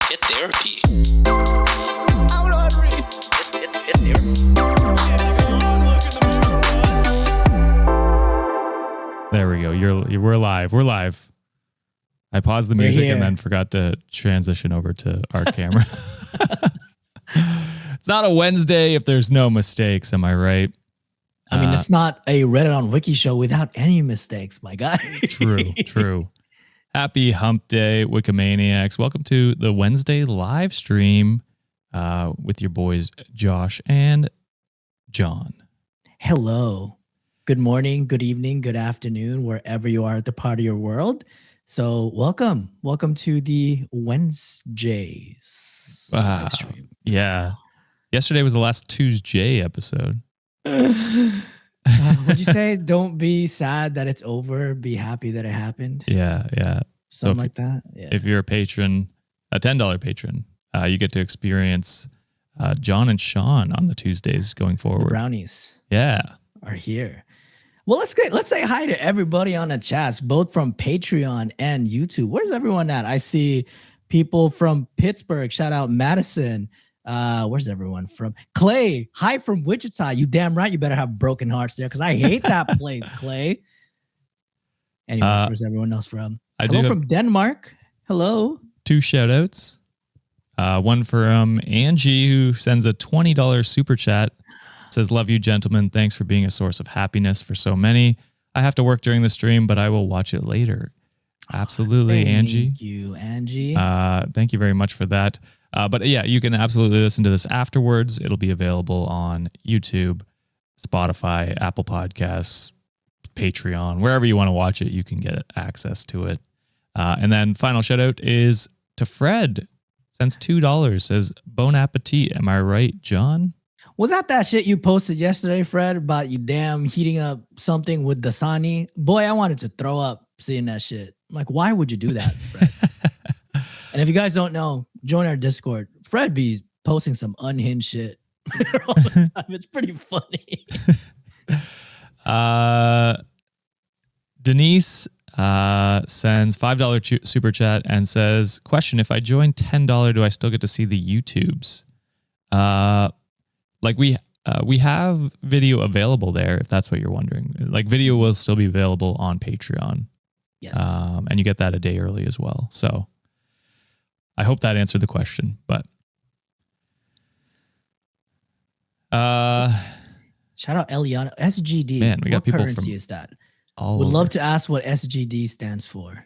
Get therapy. I'm not reading. Get therapy. There we go. We're live. We're live. I paused the music and then forgot to transition over to our camera. It's not a Wednesday if there's no mistakes. Am I right? I mean, it's not a Reddit on Wiki show without any mistakes, my guy. True. Happy hump day, WikiManiacs. Welcome to the Wednesday live stream with your boys, Josh and John. Hello. Good morning, good evening, good afternoon, wherever you are at the part of your world. So welcome. Welcome to the Wednesdays. Wow. Yeah. Yesterday was the last Tuesday episode. What'd you say? Don't be sad that it's over. Be happy that it happened. Yeah. Something like that. Yeah. If you're a patron, a $10 patron, you get to experience John and Sean on the Tuesdays going forward. The brownies. Yeah. Are here. Well, let's say hi to everybody on the chats, both from Patreon and YouTube. Where's everyone at? I see people from Pittsburgh. Shout out Madison. Where's everyone from? Clay, hi from Wichita. You damn right you better have broken hearts there because I hate that place, Clay. Anyways, where's everyone else from? Hello from Denmark. Hello. 2 shout outs. One from Angie, who sends a $20 super chat. Says, love you, gentlemen. Thanks for being a source of happiness for so many. I have to work during the stream, but I will watch it later. Absolutely, Angie. Thank you, Angie. Thank you very much for that. But yeah, you can absolutely listen to this afterwards. It'll be available on YouTube, Spotify, Apple Podcasts, Patreon, wherever you want to watch it, you can get access to it. And then final shout out is to Fred. Sends $2. Says, bon appetit. Am I right, John? Was that shit you posted yesterday, Fred, about you damn heating up something with Dasani? Boy, I wanted to throw up seeing that shit. I'm like, why would you do that, Fred? And if you guys don't know, join our Discord. Fred be posting some unhinged shit all the time. It's pretty funny. Denise sends $5 super chat and says, question, if I join $10, do I still get to see the YouTubes? Like we have video available there, if that's what you're wondering. Like video will still be available on Patreon. Yes. And you get that a day early as well. So I hope that answered the question, but shout out Eliana. SGD. Man, we got people currency from is that? all Would over. love to ask what SGD stands for.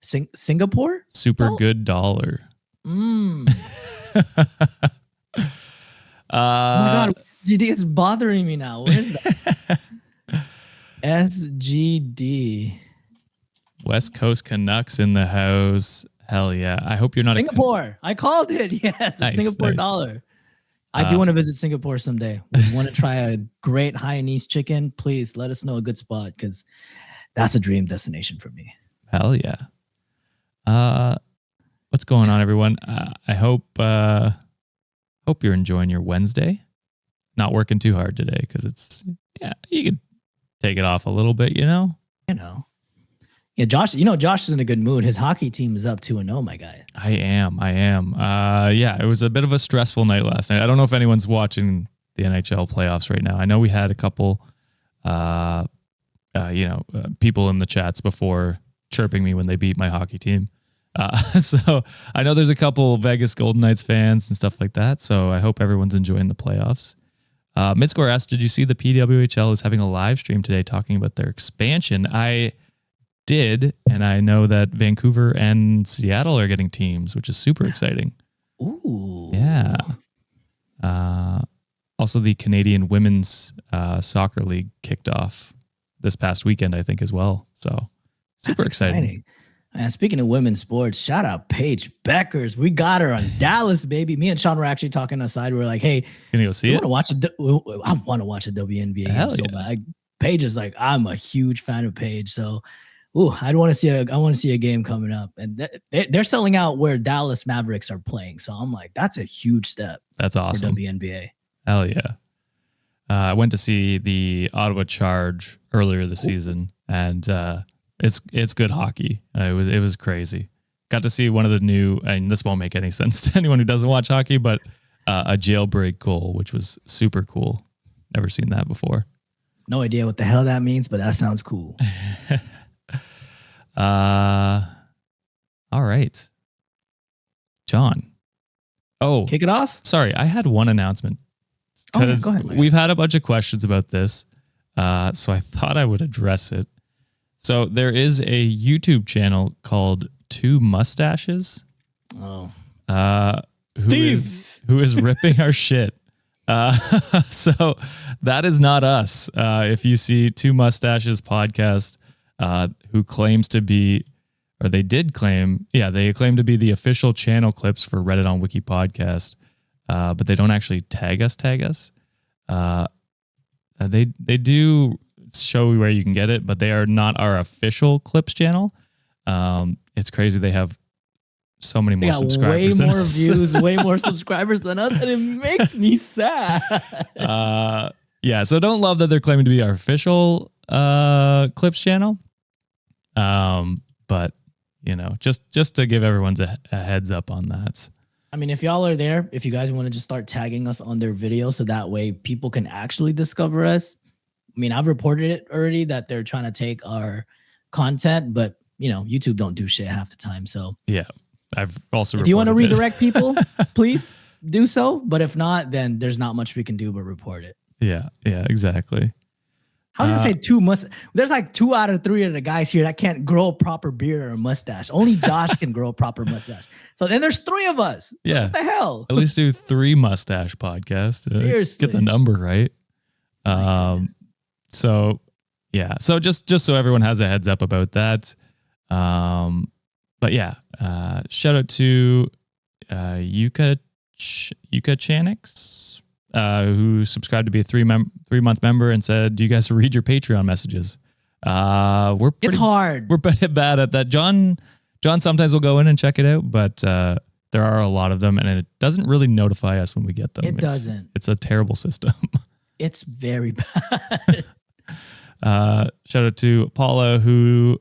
Singapore? Super good dollar. Oh my God, SGD is bothering me now. What is that? SGD. West Coast Canucks in the house. Hell yeah. I hope you're not Singapore. I called it. Yes, Nice, Singapore nice. dollar. I do want to visit Singapore someday. We want to try a great Hainanese chicken. Please let us know a good spot because that's a dream destination for me. Hell yeah. What's going on, everyone? I hope you're enjoying your Wednesday. Not working too hard today because you could take it off a little bit, you know? Yeah, Josh is in a good mood. His hockey team is up 2-0, my guy. I am. Yeah, it was a bit of a stressful night last night. I don't know if anyone's watching the NHL playoffs right now. I know we had a couple, people in the chats before chirping me when they beat my hockey team. So I know there's a couple Vegas Golden Knights fans and stuff like that. So I hope everyone's enjoying the playoffs. Midscore asked, did you see the PWHL is having a live stream today talking about their expansion? I did, and I know that Vancouver and Seattle are getting teams, which is super exciting. Ooh. Yeah. Also, the Canadian Women's Soccer League kicked off this past weekend, I think, as well. So super exciting. Speaking of women's sports, shout out Paige Beckers. We got her on Dallas, baby. Me and Sean were actually talking aside. We were like, hey, gonna go see it? I want to watch a WNBA Hell game so yeah. bad. Paige is like, I'm a huge fan of Paige. So I want to see a game coming up. And they're selling out where Dallas Mavericks are playing. So I'm like, that's a huge step. That's awesome. For WNBA. Hell yeah. I went to see the Ottawa Charge earlier this season, and it's good hockey. It was crazy. got to see one of the new, and this won't make any sense to anyone who doesn't watch hockey, but a jailbreak goal, which was super cool. Never seen that before. No idea what the hell that means, but that sounds cool. All right. John. Oh, Kick it off. sorry. I had one announcement because go ahead, Larry. we've had a bunch of questions about this. So I thought I would address it. So there is a YouTube channel called Two Mustaches. Oh, Who is ripping our shit. So that is not us. If you see Two Mustaches podcast, who claims to be, or they did claim, they claim to be the official channel clips for Reddit on Wiki podcast, but they don't actually tag us. They do show where you can get it, but they are not our official clips channel. It's crazy. They have so many more subscribers way than more us. views, way more subscribers than us, and it makes me sad. So don't love that they're claiming to be our official clips channel. But you know, just to give everyone a heads up on that. I mean, if y'all are there, if you guys want to just start tagging us on their videos so that way people can actually discover us. I mean, I've reported it already that they're trying to take our content, but you know, YouTube don't do shit half the time. So yeah, I've also if you want to reported it. redirect people, please do so. But if not, then there's not much we can do but report it. Yeah, exactly. I was gonna say there's like 2 out of 3 of the guys here that can't grow a proper beard or a mustache. Only Josh can grow a proper mustache. So then there's 3 of us. Yeah. What the hell? At least do 3 mustache podcasts. Seriously. Get the number right. So yeah. So just so everyone has a heads up about that. But yeah, shout out to Yuka Chanix, who subscribed to be a 3-month member and said, "Do you guys read your Patreon messages?" It's hard. We're bad at that. John sometimes will go in and check it out, but there are a lot of them, and it doesn't really notify us when we get them. It doesn't. It's a terrible system. It's very bad. Shout out to Paula, who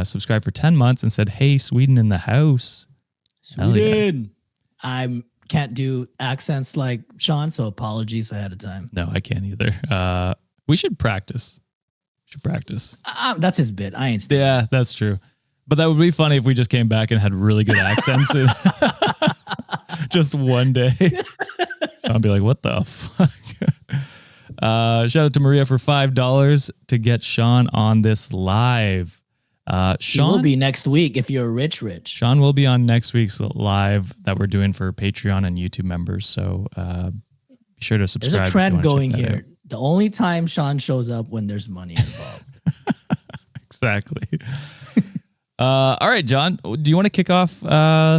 subscribed for 10 months and said, "Hey, Sweden in the house." Sweden. I can't do accents like Sean, so apologies ahead of time. No, I can't either. We should practice. That's his bit. I ain't. Yeah, that's true. But that would be funny if we just came back and had really good accents in just one day. I'd be like, what the fuck? Shout out to Maria for $5 to get Sean on this live. Sean will be next week if you're rich. Sean will be on next week's live that we're doing for Patreon and YouTube members. So be sure to subscribe. There's a trend going here. Out. The only time Sean shows up when there's money involved. Exactly. All right, John, do you want to kick off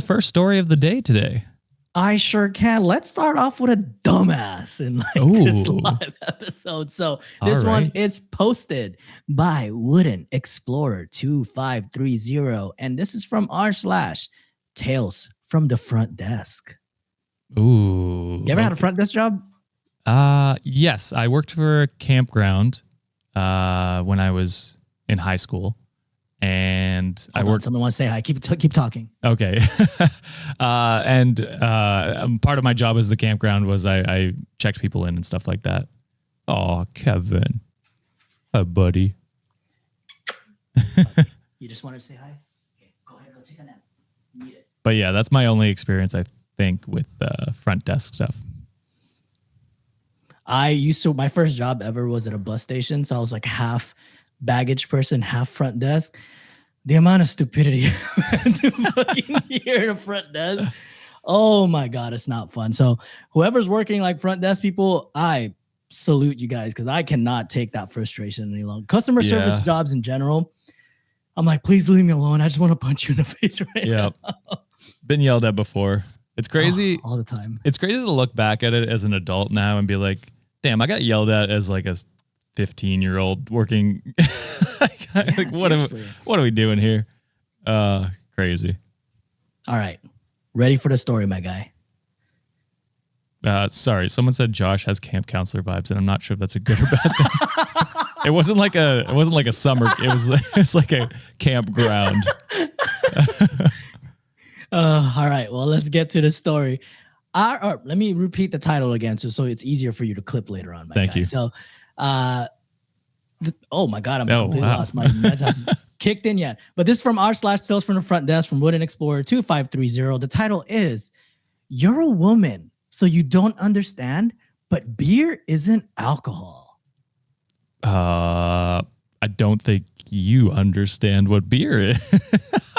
first story of the day today? I sure can. Let's start off with a dumbass in this live episode. So this one is posted by Wooden Explorer 2530, and this is from r/Tales from the Front Desk. Ooh. You ever had a front desk job? Yes, I worked for a campground when I was in high school. And Someone wants to say hi. Keep talking. Okay. And part of my job as the campground was I checked people in and stuff like that. Oh, Kevin. Hi, buddy. You just wanted to say hi? Okay, go ahead, go take a nap. Need it. But yeah, that's my only experience, I think, with front desk stuff. My first job ever was at a bus station. So I was like half baggage person, half front desk. The amount of stupidity to fucking hear in a front desk. Oh my God, it's not fun. So whoever's working like front desk people, I salute you guys because I cannot take that frustration any longer. Customer service jobs in general, I'm like, please leave me alone. I just want to punch you in the face right now. Been yelled at before. It's crazy. All the time. It's crazy to look back at it as an adult now and be like, damn, I got yelled at as like a 15-year-old working. What are we doing here? Crazy. All right. Ready for the story, my guy. Sorry, someone said Josh has camp counselor vibes, and I'm not sure if that's a good or bad thing. It wasn't like a summer. It was like a campground. All right. Well, let's get to the story. Let me repeat the title again, so it's easier for you to clip later on, my Thank guy. you. So, oh my God, I'm Oh, completely wow. lost. My meds hasn't kicked in yet. But this is from r/sales from the front desk from Wooden Explorer 2530. The title is "You're a woman, so you don't understand, but beer isn't alcohol." I don't think you understand what beer is.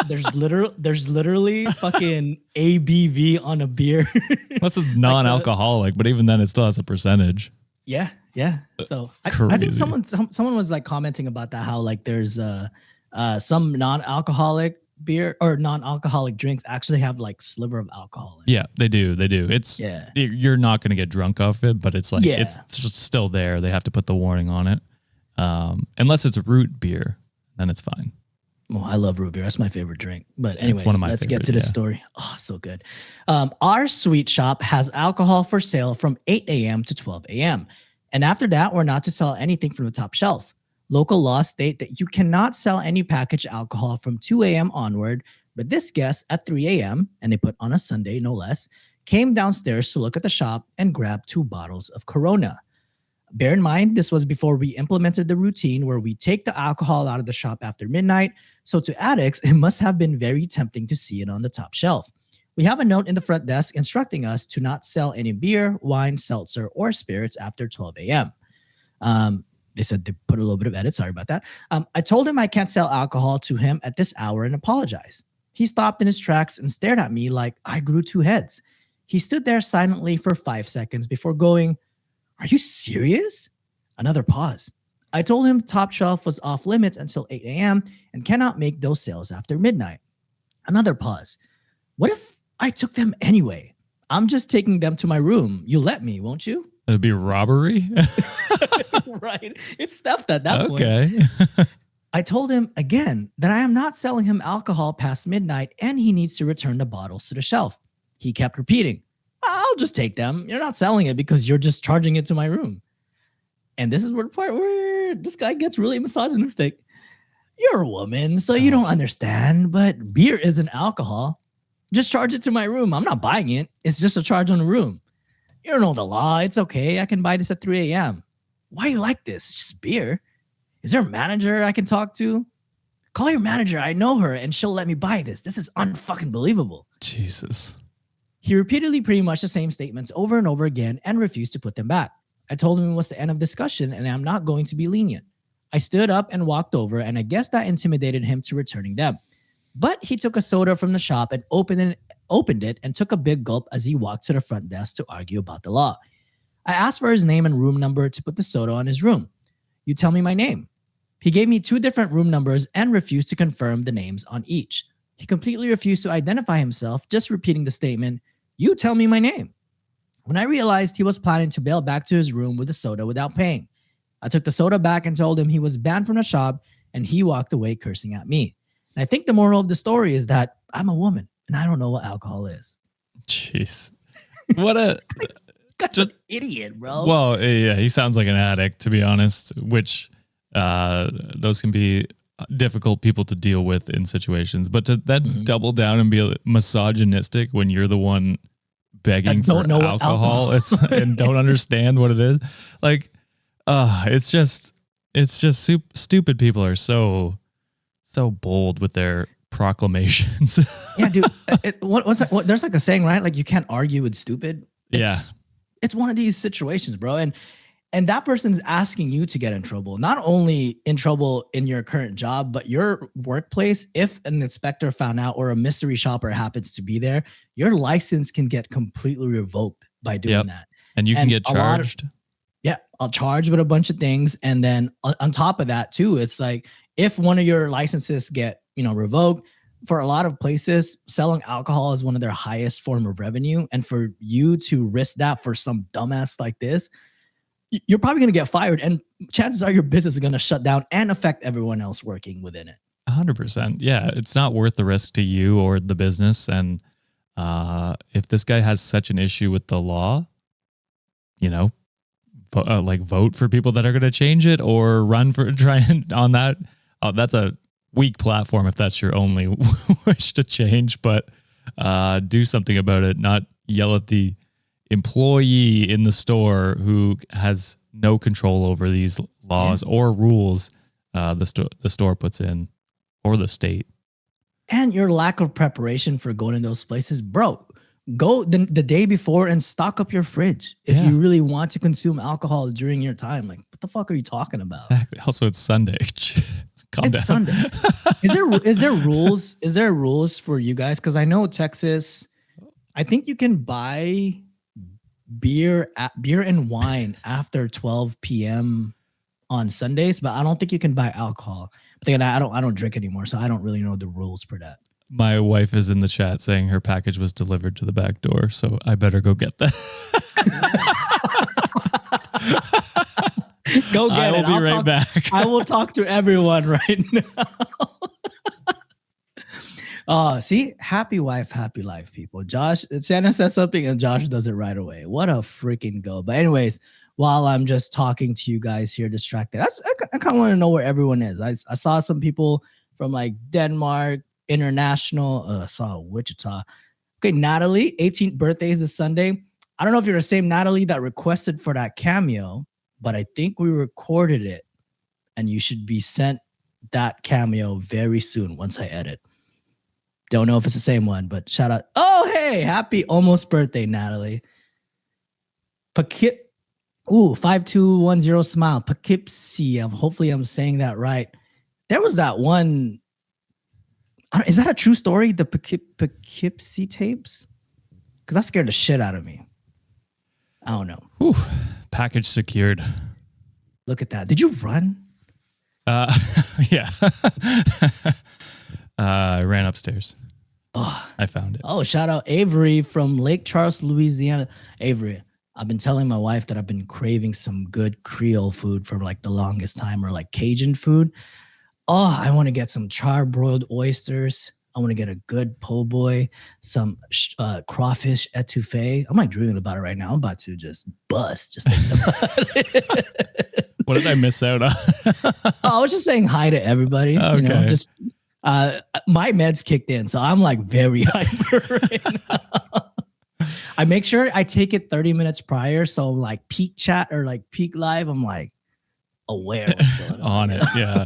There's literally fucking ABV on a beer. Unless it's non-alcoholic, but even then it still has a percentage. Yeah. So I think Crazy. someone was like commenting about that, how like there's some non-alcoholic beer or non-alcoholic drinks actually have like sliver of alcohol in it. Yeah, they do. It's you're not going to get drunk off it, but it's like it's just still there. They have to put the warning on it. Unless it's root beer, then it's fine. Oh, I love root beer. That's my favorite drink. But anyways, one of my let's get to the favorite, story. Oh, so good. Our sweet shop has alcohol for sale from 8 a.m. to 12 a.m. And after that, we're not to sell anything from the top shelf. Local laws state that you cannot sell any packaged alcohol from 2 a.m. onward, but this guest at 3 a.m., and they put on a Sunday, no less, came downstairs to look at the shop and grabbed 2 bottles of Corona. Bear in mind, this was before we implemented the routine where we take the alcohol out of the shop after midnight. So to addicts, it must have been very tempting to see it on the top shelf. We have a note in the front desk instructing us to not sell any beer, wine, seltzer, or spirits after 12 a.m. They said they put a little bit of edit. Sorry about that. I told him I can't sell alcohol to him at this hour and apologized. He stopped in his tracks and stared at me like I grew 2 heads. He stood there silently for 5 seconds before going, "Are you serious?" Another pause. I told him top shelf was off limits until 8 a.m. and cannot make those sales after midnight. Another pause. What if I took them anyway? I'm just taking them to my room. You let me, won't you? It'd be robbery. Right. It's theft at that point. Okay. I told him again that I am not selling him alcohol past midnight and he needs to return the bottles to the shelf. He kept repeating, "I'll just take them. You're not selling it because you're just charging it to my room." And this is where the part where this guy gets really misogynistic. "You're a woman, so you don't understand, but beer isn't alcohol. Just charge it to my room. I'm not buying it. It's just a charge on the room. You don't know the law. It's okay. I can buy this at 3 a.m. Why you like this? It's just beer. Is there a manager I can talk to? Call your manager. I know her and she'll let me buy this. This is unfucking believable." Jesus. He repeatedly pretty much the same statements over and over again and refused to put them back. I told him it was the end of discussion and I'm not going to be lenient. I stood up and walked over, and I guess that intimidated him to returning them. But he took a soda from the shop and opened it and took a big gulp as he walked to the front desk to argue about the law. I asked for his name and room number to put the soda on his room. "You tell me my name." He gave me 2 different room numbers and refused to confirm the names on each. He completely refused to identify himself, just repeating the statement, "You tell me my name." When I realized he was planning to bail back to his room with the soda without paying, I took the soda back and told him he was banned from the shop, and he walked away cursing at me. And I think the moral of the story is that I'm a woman and I don't know what alcohol is. Jeez. What a Just an idiot, bro. Well, yeah, he sounds like an addict, to be honest, which those can be difficult people to deal with in situations. But to then double down and be misogynistic when you're the one begging for alcohol, and don't understand what it is, like, it's just stupid. People are so bold with their proclamations. Yeah, dude. There's like a saying, right? Like, you can't argue with stupid. It's one of these situations, bro. And that person's asking you to get in trouble, not only in trouble in your current job, but your workplace. If an inspector found out or a mystery shopper happens to be there, your license can get completely revoked by doing that. And you can get charged. I'll charge with a bunch of things. And then on top of that too, it's like, if one of your licenses get, revoked, for a lot of places, selling alcohol is one of their highest form of revenue. And for you to risk that for some dumbass like this, you're probably going to get fired. And chances are your business is going to shut down and affect everyone else working within it. 100%. Yeah. It's not worth the risk to you or the business. And if this guy has such an issue with the law, vote for people that are going to change it, or run for trying on that. That's a weak platform if that's your only wish to change. But do something about it, not yell at the employee in the store who has no control over these laws or rules the store puts in, or the state. And your lack of preparation for going to those places, bro. Go the day before and stock up your fridge if you really want to consume alcohol during your time. Like, what the fuck are you talking about? Exactly. Also, it's Sunday. Calm down. Sunday. Is there rules? Is there rules for you guys? Because I know Texas, I think you can buy beer and wine after 12 p.m. on Sundays, but I don't think you can buy alcohol. But then I don't drink anymore, so I don't really know the rules for that. My wife is in the chat saying her package was delivered to the back door, so I better go get that. Go get it. I'll be right back. I will talk to everyone right now. See, happy wife, happy life, people. Josh, Shannon says something and Josh does it right away. What a freaking go. But anyways, while I'm just talking to you guys here distracted, I kind of want to know where everyone is. I saw some people from like Denmark, international, I saw Wichita. Okay, Natalie, 18th birthday is this Sunday. I don't know if you're the same Natalie that requested for that cameo, but I think we recorded it and you should be sent that cameo very soon once I edit. Don't know if it's the same one, but shout out. Oh, hey, happy almost birthday, Natalie. Pakip, 5210 smile. Poughkeepsie. Hopefully I'm saying that right. There was that one. Is that a true story? The Poughkeepsie tapes? Because that scared the shit out of me. I don't know. Whew. Package secured. Look at that. Did you run? Yeah. I ran upstairs. Oh, I found it. Oh, shout out Avery from Lake Charles, Louisiana. Avery, I've been telling my wife that I've been craving some good Creole food for like the longest time, or like Cajun food. Oh, I want to get some charbroiled oysters. I want to get a good po' boy, some crawfish etouffee. I'm like dreaming about it right now. I'm about to just bust just thinking about it. What did I miss out on? I was just saying hi to everybody. Okay. You know, just my meds kicked in, so I'm like very hyper right now. I make sure I take it 30 minutes prior, so like peak chat or like peak live, I'm like aware what's going on. It, yeah.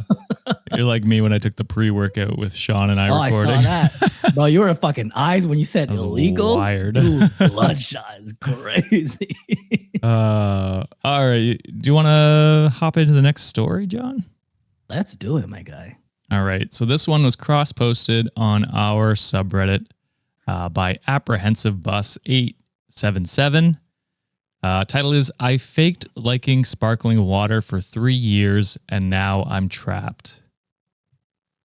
You're like me when I took the pre-workout with Sean and I recording. I saw that. Bro, you were fucking eyes when you said illegal. Wired. Dude, bloodshot is crazy. All right. Do you want to hop into the next story, John? Let's do it, my guy. All right. So this one was cross-posted on our subreddit by Apprehensive Bus 877. Title is, I faked liking sparkling water for 3 years and now I'm trapped.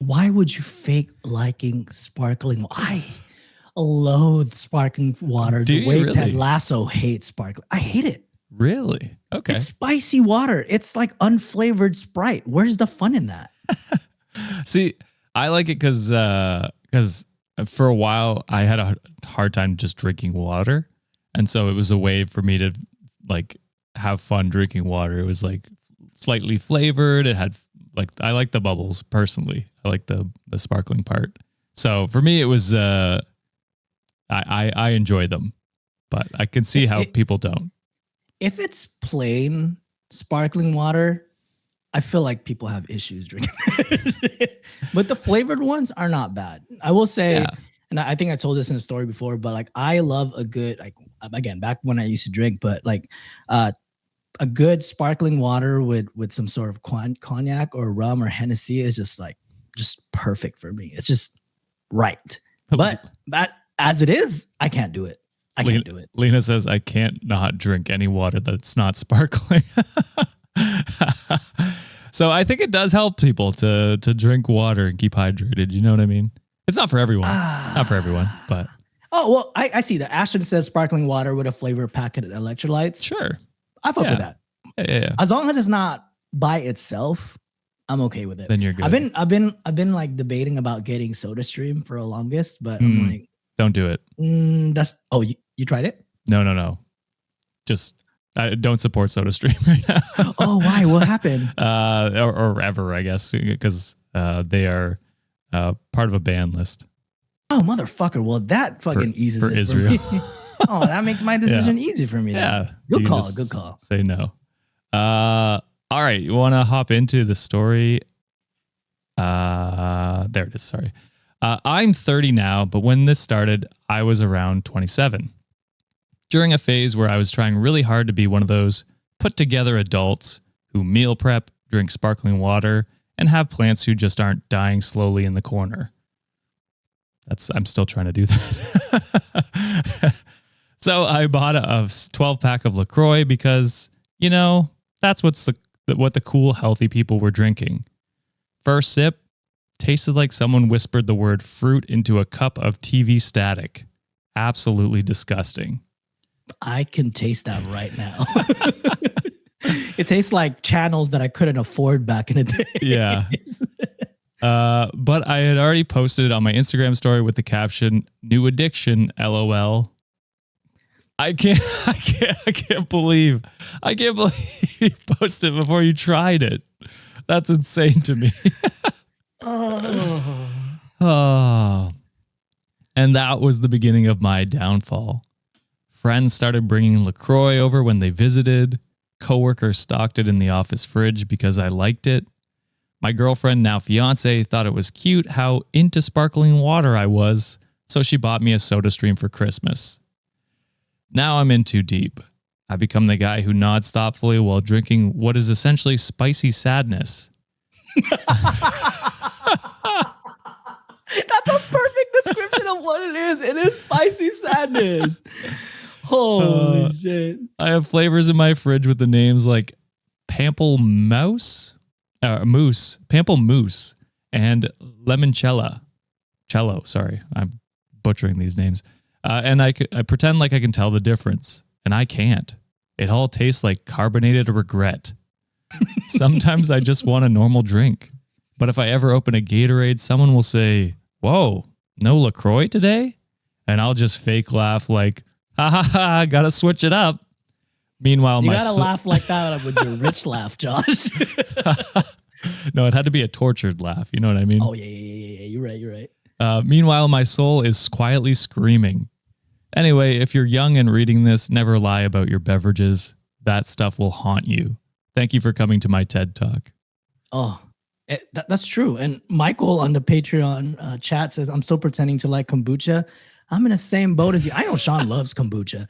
Why would you fake liking sparkling water? I loathe sparkling water. Do the way you really? Ted Lasso hates sparkling. I hate it. Really? Okay. It's spicy water. It's like unflavored Sprite. Where's the fun in that? See, I like it because for a while I had a hard time just drinking water. And so it was a way for me to like have fun drinking water. It was like slightly flavored. It had like, I like the bubbles personally. I like the sparkling part. So for me, it was, I enjoy them, but I can see how people don't. If it's plain sparkling water, I feel like people have issues drinking it. But the flavored ones are not bad. I will say, and I think I told this in a story before, but like I love a good, like, again, back when I used to drink, but like a good sparkling water with some sort of cognac or rum or Hennessy is just perfect for me. It's just right. But that as it is, I can't do it. I can't do it. Lena says, I can't not drink any water that's not sparkling. So I think it does help people to drink water and keep hydrated. You know what I mean? It's not for everyone. Not for everyone, but. Oh, well, I see that. Ashton says sparkling water with a flavor packet of electrolytes. Sure. I fuck with that. Yeah. As long as it's not by itself, I'm okay with it. Then you're good. I've been like debating about getting SodaStream for the longest, but I'm like, don't do it. You tried it? No. Just I don't support SodaStream right now. Oh, why? What happened? Or ever, I guess, because they are part of a ban list. Oh, motherfucker. Well, that fucking eases for it Israel. for me. Oh, that makes my decision easy for me. Yeah. Then. Good You can call. just Good call. Say no. All right. You want to hop into the story? There it is. Sorry. I'm 30 now, but when this started, I was around 27. During a phase where I was trying really hard to be one of those put together adults who meal prep, drink sparkling water, and have plants who just aren't dying slowly in the corner. I'm still trying to do that. So I bought a 12 pack of LaCroix because, that's what the cool, healthy people were drinking. First sip, tasted like someone whispered the word fruit into a cup of TV static. Absolutely disgusting. I can taste that right now. It tastes like channels that I couldn't afford back in the day. Yeah. But I had already posted it on my Instagram story with the caption, "New addiction, LOL." I can't believe you posted it before you tried it. That's insane to me. Oh. And that was the beginning of my downfall. Friends started bringing LaCroix over when they visited. Coworkers stocked it in the office fridge because I liked it. My girlfriend, now fiance, thought it was cute how into sparkling water I was, so she bought me a SodaStream for Christmas. Now I'm in too deep. I become the guy who nods thoughtfully while drinking what is essentially spicy sadness. That's a perfect description of what it is. It is spicy sadness. Holy shit. I have flavors in my fridge with the names like Pamplemousse, Pamplemousse, and Limoncello. Sorry, I'm butchering these names. And I pretend like I can tell the difference, and I can't. It all tastes like carbonated regret. Sometimes I just want a normal drink. But if I ever open a Gatorade, someone will say, "Whoa, no LaCroix today?" And I'll just fake laugh like, "Ha ha ha, gotta switch it up." Meanwhile, you gotta laugh like that with your rich laugh, Josh. No, it had to be a tortured laugh. You know what I mean? Oh, yeah. You're right. Meanwhile, my soul is quietly screaming. Anyway, if you're young and reading this, never lie about your beverages. That stuff will haunt you. Thank you for coming to my TED Talk. Oh, that's true. And Michael on the Patreon chat says, "I'm still pretending to like kombucha." I'm in the same boat as you. I know Sean loves kombucha.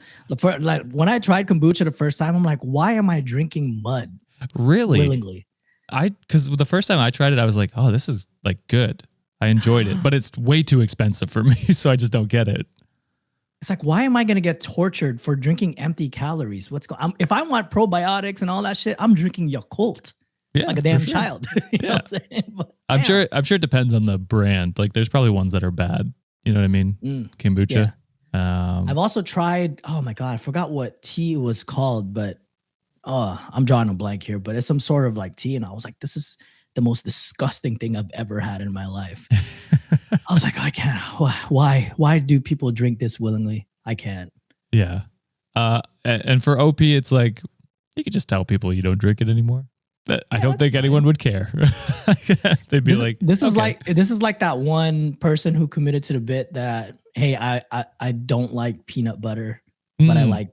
When I tried kombucha the first time, I'm like, why am I drinking mud? Really? Willingly. Because the first time I tried it, I was like, oh, this is like good. I enjoyed it, but it's way too expensive for me, so I just don't get it. It's like, why am I going to get tortured for drinking empty calories? If I want probiotics and all that shit, I'm drinking Yakult. Yeah, like a damn sure. child. You know what I'm saying? But, I'm sure it depends on the brand. Like there's probably ones that are bad. You know what I mean? Kombucha. Yeah. I've also tried, oh my God, I forgot what tea was called, but I'm drawing a blank here, but it's some sort of like tea. And I was like, this is the most disgusting thing I've ever had in my life. I was like, I can't. Why do people drink this willingly? I can't. Yeah. And for OP, it's like, you could just tell people you don't drink it anymore. But I don't think anyone would care. They'd be like, this is like that one person who committed to the bit that, hey, I don't like peanut butter, but I like,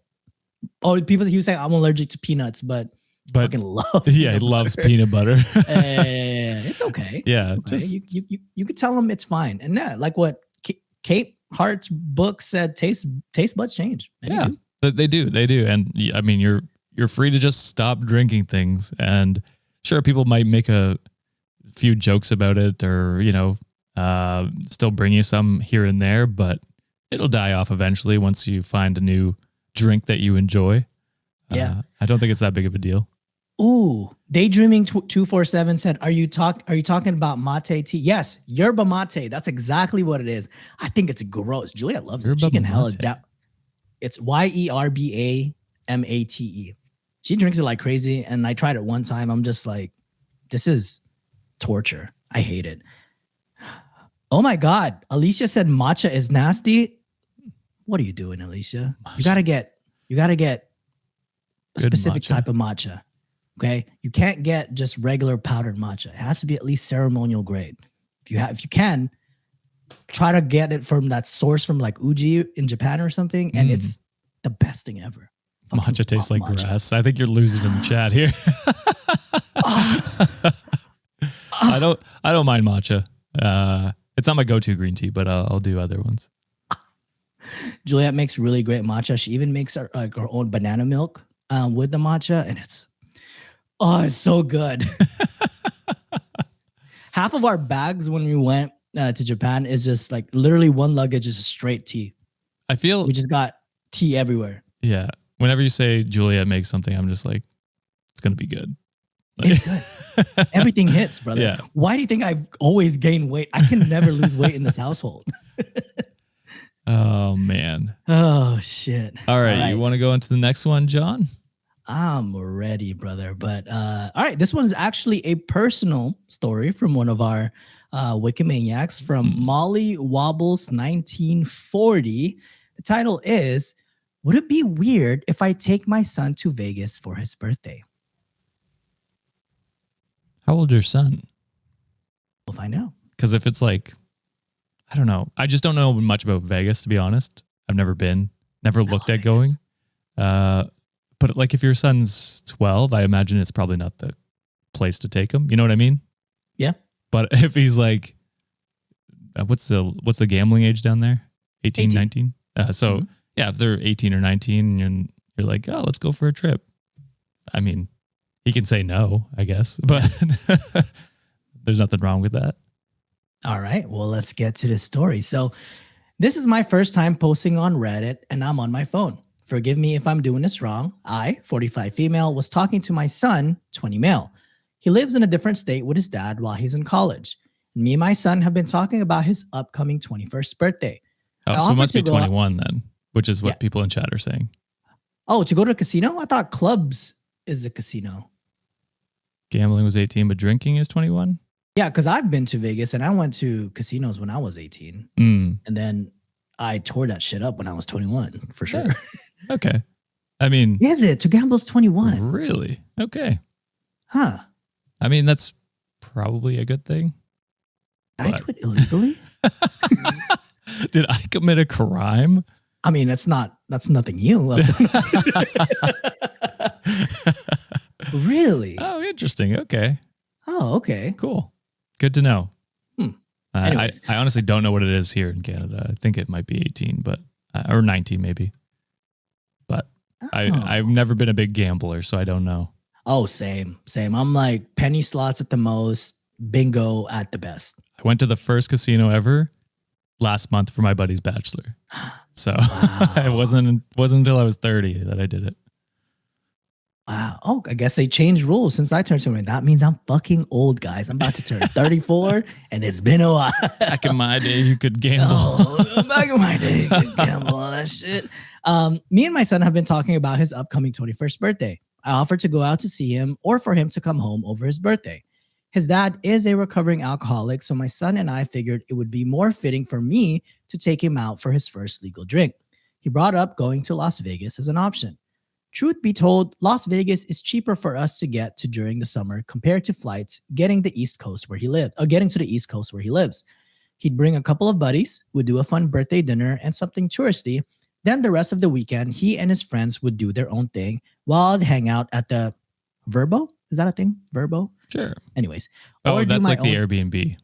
people, he was saying I'm allergic to peanuts, but fucking love. Yeah, he loves peanut butter. It's okay. Yeah. It's okay. You could tell him it's fine. And like what Kate Hart's book said, taste buds change. And they do. And I mean, you're free to just stop drinking things. And sure, people might make a few jokes about it or, still bring you some here and there, but it'll die off eventually once you find a new drink that you enjoy. Yeah. I don't think it's that big of a deal. Ooh, Daydreaming 247 said, are you talking about mate tea? Yes, yerba mate. That's exactly what it is. I think it's gross. Juliet loves it. She can hell it down. It's YERBAMATE. She drinks it like crazy, and I tried it one time. I'm just like, this is torture. I hate it. Oh my God. Alicia said matcha is nasty. What are you doing, Alicia? Matcha. You gotta get a specific type of matcha. Okay. You can't get just regular powdered matcha. It has to be at least ceremonial grade. If you can, try to get it from that source from like Uji in Japan or something, and it's the best thing ever. Fucking Matcha tastes like matcha. grass. I think you're losing in the chat here. I don't mind matcha. It's not my go-to green tea, but I'll do other ones. Juliet makes really great matcha. She even makes her own banana milk with the matcha, and it's so good. Half of our bags when we went to Japan is just like literally one luggage is straight tea. I feel We just got tea everywhere. Yeah. Whenever you say Juliet makes something, I'm just like, it's gonna be good. It's good. Everything hits, brother. Yeah. Why do you think I've always gained weight? I can never lose weight in this household. Oh man. Oh shit. All right. You want to go into the next one, John? I'm ready, brother. But all right, this one is actually a personal story from one of our WikiManiacs from Molly Wobbles 1940. The title is, would it be weird if I take my son to Vegas for his birthday? How old's your son? We'll find out. Because if it's like, I don't know. I just don't know much about Vegas, to be honest. I've never been, never looked at going. But like if your son's 12, I imagine it's probably not the place to take him. You know what I mean? Yeah. But if he's like, what's the gambling age down there? 18. 19? So yeah, if they're 18 or 19 and you're like, oh, let's go for a trip. I mean, he can say no, I guess, but there's nothing wrong with that. All right. Well, let's get to the story. So this is my first time posting on Reddit and I'm on my phone. Forgive me if I'm doing this wrong. I, 45 female, was talking to my son, 20 male. He lives in a different state with his dad while he's in college. Me and my son have been talking about his upcoming 21st birthday. Oh, so it must be 21 then, which is what people in chat are saying. Oh, to go to a casino? I thought clubs is a casino. Gambling was 18, but drinking is 21? Yeah, because I've been to Vegas and I went to casinos when I was 18. Mm. And then I tore that shit up when I was 21, for sure. Yeah. Okay. I mean... Is it? To gamble's 21. Really? Okay. Huh. I mean, that's probably a good thing. Did I do it illegally? Did I commit a crime? I mean, that's nothing new. Really? Oh, interesting. Okay. Oh, okay. Cool. Good to know. I Anyways. honestly don't know what it is here in Canada. I think it might be 18, but or 19 maybe. But I've never been a big gambler, so I don't know. Oh, same. I'm like penny slots at the most, bingo at the best. I went to the first casino ever last month for my buddy's bachelor. So it wasn't until I was 30 that I did it. Wow. Oh, I guess they changed rules since I turned 21. That means I'm fucking old, guys. I'm about to turn 34 and it's been a while. Back in my day, you could gamble. Back in my day, you could gamble on that shit. Me and my son have been talking about his upcoming 21st birthday. I offered to go out to see him or for him to come home over his birthday. His dad is a recovering alcoholic, so my son and I figured it would be more fitting for me to take him out for his first legal drink. He brought up going to Las Vegas as an option. Truth be told, Las Vegas is cheaper for us to get to during the summer compared to flights getting to the East Coast where he lives. He'd bring a couple of buddies, would do a fun birthday dinner and something touristy. Then the rest of the weekend, he and his friends would do their own thing while I'd hang out at the Verbo. Is that a thing? Verbo? Sure. Anyways. Oh, that's like the Airbnb.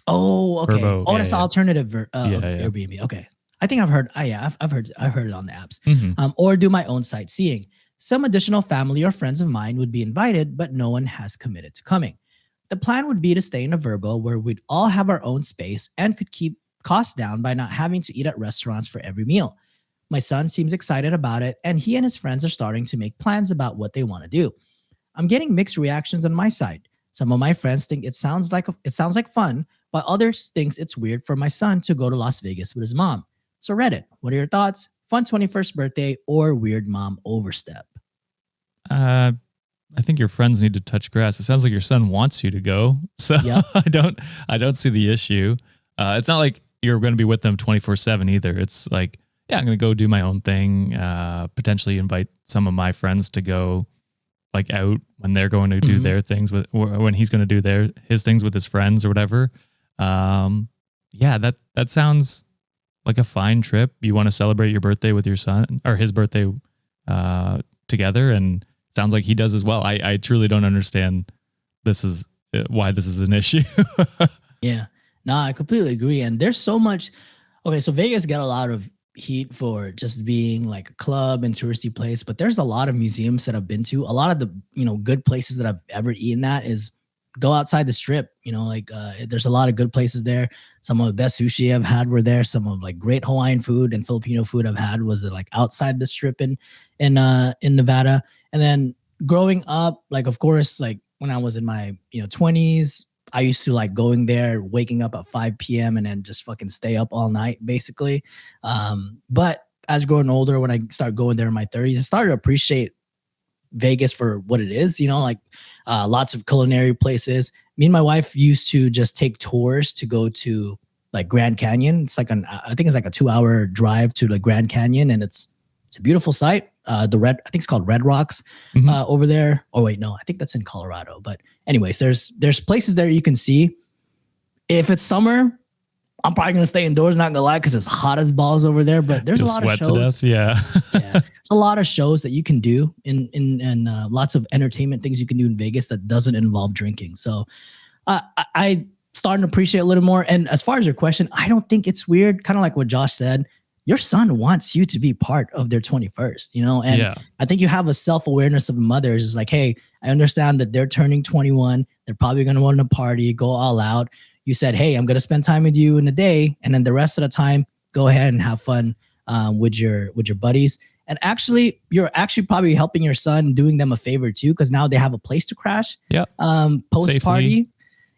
Oh, okay. Verbo, that's the alternative of yeah. Airbnb. Okay. I think I've heard. I've heard it on the apps. Mm-hmm. Or do my own sightseeing. Some additional family or friends of mine would be invited, but no one has committed to coming. The plan would be to stay in a Verbo where we'd all have our own space and could keep costs down by not having to eat at restaurants for every meal. My son seems excited about it, and he and his friends are starting to make plans about what they want to do. I'm getting mixed reactions on my side. Some of my friends think it sounds like fun, while others thinks it's weird for my son to go to Las Vegas with his mom. So Reddit, what are your thoughts? Fun 21st birthday or weird mom overstep? I think your friends need to touch grass. It sounds like your son wants you to go. So yep. I don't see the issue. It's not like you're going to be with them 24/7 either. It's like, yeah, I'm going to go do my own thing. Potentially invite some of my friends to go like out when they're going to do their things or when he's going to do his things with his friends or whatever. yeah, that sounds like a fine trip. You want to celebrate your birthday with your son or his birthday together, and sounds like he does as well. I truly don't understand why this is an issue. Yeah. No, I completely agree. And there's so much. Okay, so Vegas got a lot of heat for just being like a club and touristy place, but there's a lot of museums that I've been to. A lot of the, good places that I've ever eaten at is go outside the strip. There's a lot of good places there. Some of the best sushi I've had were there. Some of like great Hawaiian food and Filipino food I've had was like outside the strip in Nevada. And then growing up, like of course, like when I was in my 20s, I used to like going there, waking up at 5 p.m. and then just fucking stay up all night, basically. But as growing older, when I started going there in my 30s, I started to appreciate Vegas for what it is, lots of culinary places. Me and my wife used to just take tours to go to like Grand Canyon. It's like I think it's like a 2-hour drive to the Grand Canyon, and it's a beautiful site. I think it's called Red Rocks over there. Oh wait, no, I think that's in Colorado. But anyways, there's places there you can see. If it's summer, I'm probably gonna stay indoors, not gonna lie, because it's hot as balls over there. But there's You'll a lot of sweat shows. to death. Yeah. Yeah, there's a lot of shows that you can do and lots of entertainment things you can do in Vegas that doesn't involve drinking. So I starting to appreciate a little more. And as far as your question, I don't think it's weird. Kind of like what Josh said. Your son wants you to be part of their 21st, and Yeah. I think you have a self-awareness of mothers. It's like, hey, I understand that they're turning 21. They're probably going to want to party, go all out. You said, hey, I'm going to spend time with you in the day. And then the rest of the time, go ahead and have fun with your buddies. And actually, you're actually probably helping your son, doing them a favor too, because now they have a place to crash. Yeah. Post-party.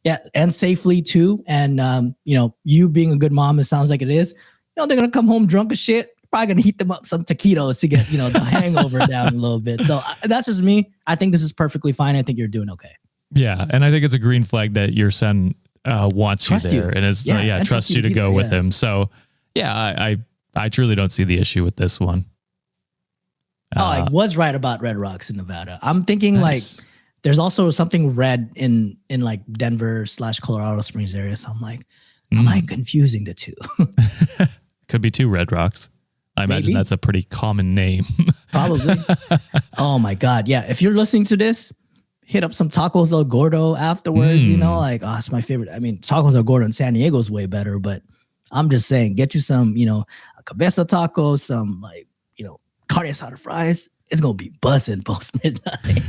Yeah. And safely too. And, you being a good mom, it sounds like it is. They're going to come home drunk as shit. Probably going to heat them up some taquitos to get, the hangover down a little bit. So that's just me. I think this is perfectly fine. I think you're doing okay. Yeah. And I think it's a green flag that your son wants you there and is, trusts you to go with him. So yeah, I truly don't see the issue with this one. I was right about Red Rocks in Nevada. I'm thinking nice. like there's also something red in like Denver / Colorado Springs area. So I'm like, am I confusing the two? Could be two Red Rocks. I imagine that's a pretty common name. Probably. Oh my God. Yeah. If you're listening to this, hit up some Tacos El Gordo afterwards, it's my favorite. I mean, Tacos El Gordo in San Diego is way better, but I'm just saying, get you some, a cabeza taco, some carne asada fries. It's going to be buzzing post midnight.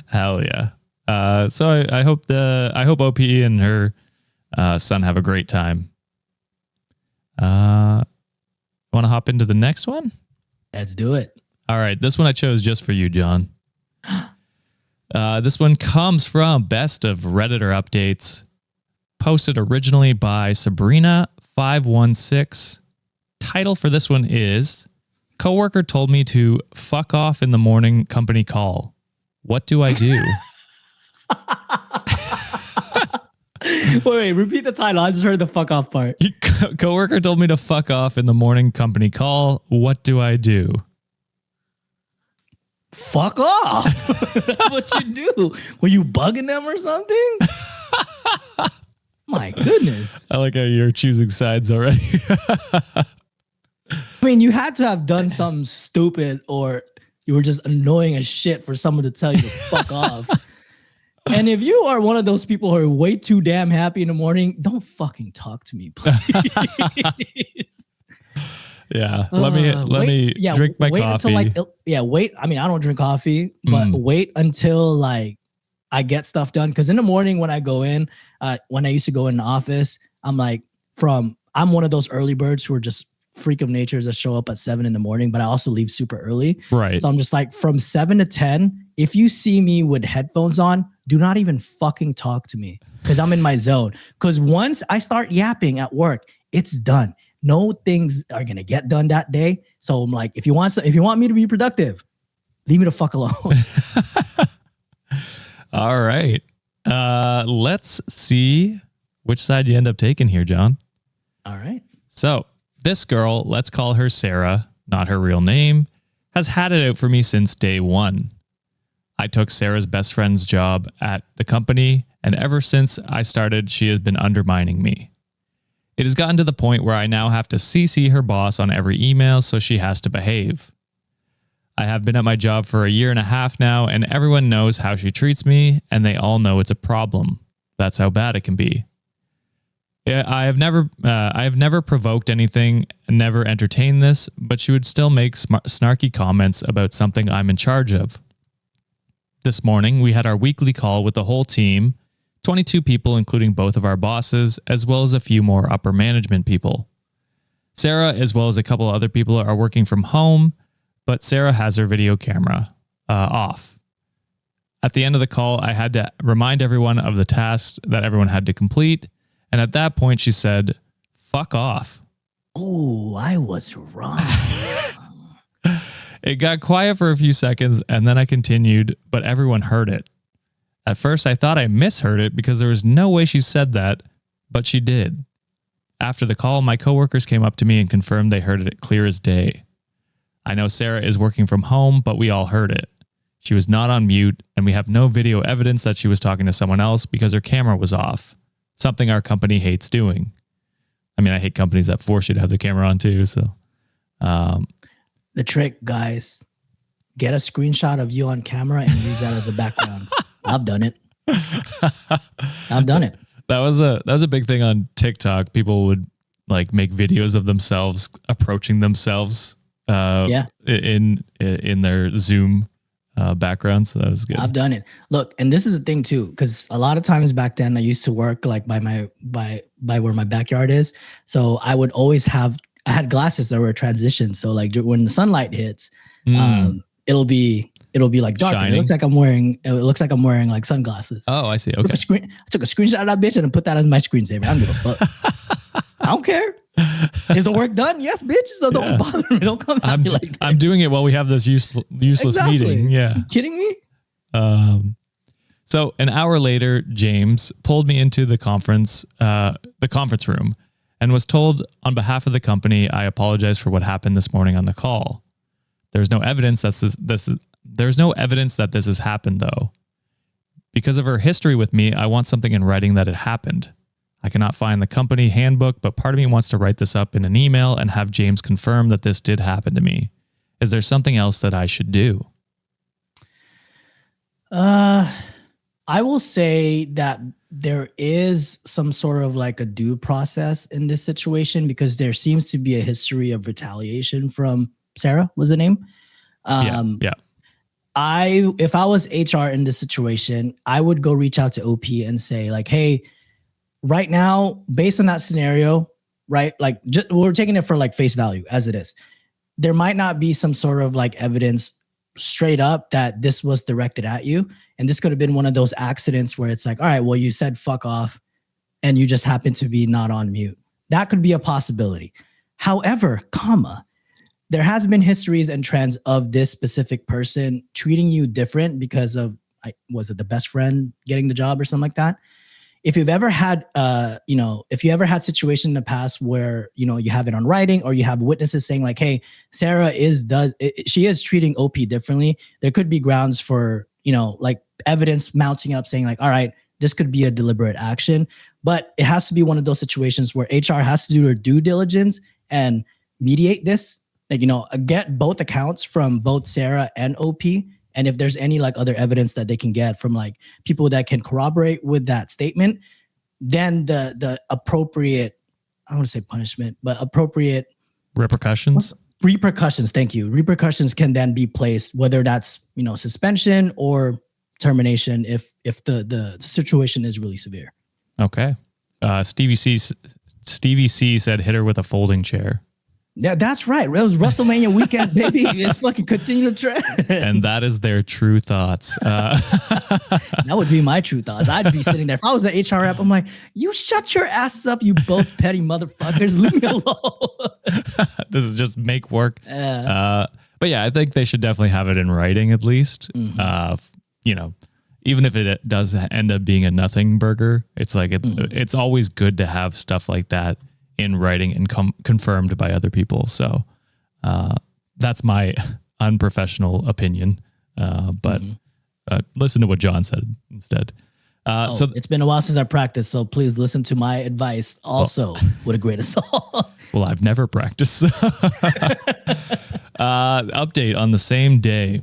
Hell yeah. So I hope OPE and her son have a great time. Want to hop into the next one? Let's do it. All right. This one I chose just for you, John. This one comes from Best of Redditor Updates, posted originally by Sabrina516. Title for this one is, Coworker told me to fuck off in the morning company call. What do I do? Wait, repeat the title. I just heard the fuck off part. Coworker told me to fuck off in the morning company call. What do I do? Fuck off. That's what you do. Were you bugging them or something? My goodness. I like how you're choosing sides already. I mean, you had to have done something stupid or you were just annoying as shit for someone to tell you to fuck off. And if you are one of those people who are way too damn happy in the morning, don't fucking talk to me, please. Yeah. Let me drink my coffee. Until wait. I mean, I don't drink coffee, but wait until like I get stuff done. Cause in the morning when I go in, when I used to go in the office, I'm one of those early birds who are just freak of natures that show up at 7 a.m, but I also leave super early. Right. So I'm just like from 7 to 10, if you see me with headphones on, do not even fucking talk to me because I'm in my zone. Because once I start yapping at work, it's done. No things are gonna get done that day. So I'm like, if you want me to be productive, leave me the fuck alone. All right. Let's see which side you end up taking here, John. All right. So this girl, let's call her Sarah, not her real name, has had it out for me since day one. I took Sarah's best friend's job at the company And ever since I started, she has been undermining me. It has gotten to the point where I now have to CC her boss on every email, so she has to behave. I have been at my job for a year and a half now, and everyone knows how she treats me, and they all know it's a problem. That's how bad it can be. I have never provoked anything, never entertained this, but she would still make snarky comments about something I'm in charge of. This morning, we had our weekly call with the whole team, 22 people, including both of our bosses, as well as a few more upper management people. Sarah, as well as a couple other people, are working from home, but Sarah has her video camera off. At the end of the call, I had to remind everyone of the tasks that everyone had to complete, and at that point, she said, "Fuck off." Oh, I was wrong. It got quiet for a few seconds, and then I continued, but everyone heard it. At first, I thought I misheard it because there was no way she said that, but she did. After the call, my coworkers came up to me and confirmed they heard it clear as day. I know Sarah is working from home, but we all heard it. She was not on mute, and we have no video evidence that she was talking to someone else because her camera was off, something our company hates doing. I mean, I hate companies that force you to have the camera on too, so... The trick, guys, get a screenshot of you on camera and use that as a background. I've done it. I've done it. That was a big thing on TikTok. People would like make videos of themselves approaching themselves in their Zoom background. So that was good. I've done it. Look, and this is the thing too, because a lot of times back then I used to work like by where my backyard is. So I would always I had glasses that were transitioned. So like when the sunlight hits, it'll be like dark. It looks like I'm wearing like sunglasses. Oh, I see. Okay. I took a screenshot of that bitch and put that as my screensaver. I don't give a fuck. I don't care. Is the work done? Yes, bitch. So don't bother me. Don't come at me like that. I'm doing it while we have this useless meeting. Yeah. You kidding me? So an hour later, James pulled me into the conference room and was told on behalf of the company, I apologize for what happened this morning on the call. There's no evidence there's no evidence that this has happened though. Because of her history with me, I want something in writing that it happened. I cannot find the company handbook, but part of me wants to write this up in an email and have James confirm that this did happen to me. Is there something else that I should do? I will say that there is some sort of like a due process in this situation because there seems to be a history of retaliation from Sarah, was the name? Yeah. If I was HR in this situation, I would go reach out to OP and say like, hey, right now, based on that scenario, right? Like we're taking it for like face value as it is. There might not be some sort of like evidence straight up that this was directed at you. And this could have been one of those accidents where it's like, all right, well, you said fuck off and you just happen to be not on mute. That could be a possibility. However, there has been histories and trends of this specific person treating you different because of, was it the best friend getting the job or something like that? If you've ever had, situation in the past where, you have it on writing or you have witnesses saying like, hey, Sarah she is treating OP differently. There could be grounds for, like evidence mounting up saying like, all right, this could be a deliberate action, but it has to be one of those situations where HR has to do their due diligence and mediate this, like, get both accounts from both Sarah and OP. And if there's any like other evidence that they can get from like people that can corroborate with that statement, then the appropriate, I don't want to say punishment, but appropriate repercussions. Thank you. Repercussions can then be placed, whether that's, suspension or termination if the situation is really severe. Okay. Stevie C said hit her with a folding chair. Yeah, that's right. It was WrestleMania weekend, baby. It's fucking continue to trend. And that is their true thoughts. That would be my true thoughts. I'd be sitting there. If I was an HR rep, I'm like, you shut your asses up, you both petty motherfuckers. Leave me alone. This is just make work. But yeah, I think they should definitely have it in writing at least. Mm-hmm. Even if it does end up being a nothing burger, it's like it's always good to have stuff like that in writing and confirmed by other people. So that's my unprofessional opinion. But listen to what John said instead. So it's been a while since I practiced, so please listen to my advice also with a great assault. well, I've never practiced. Update on the same day.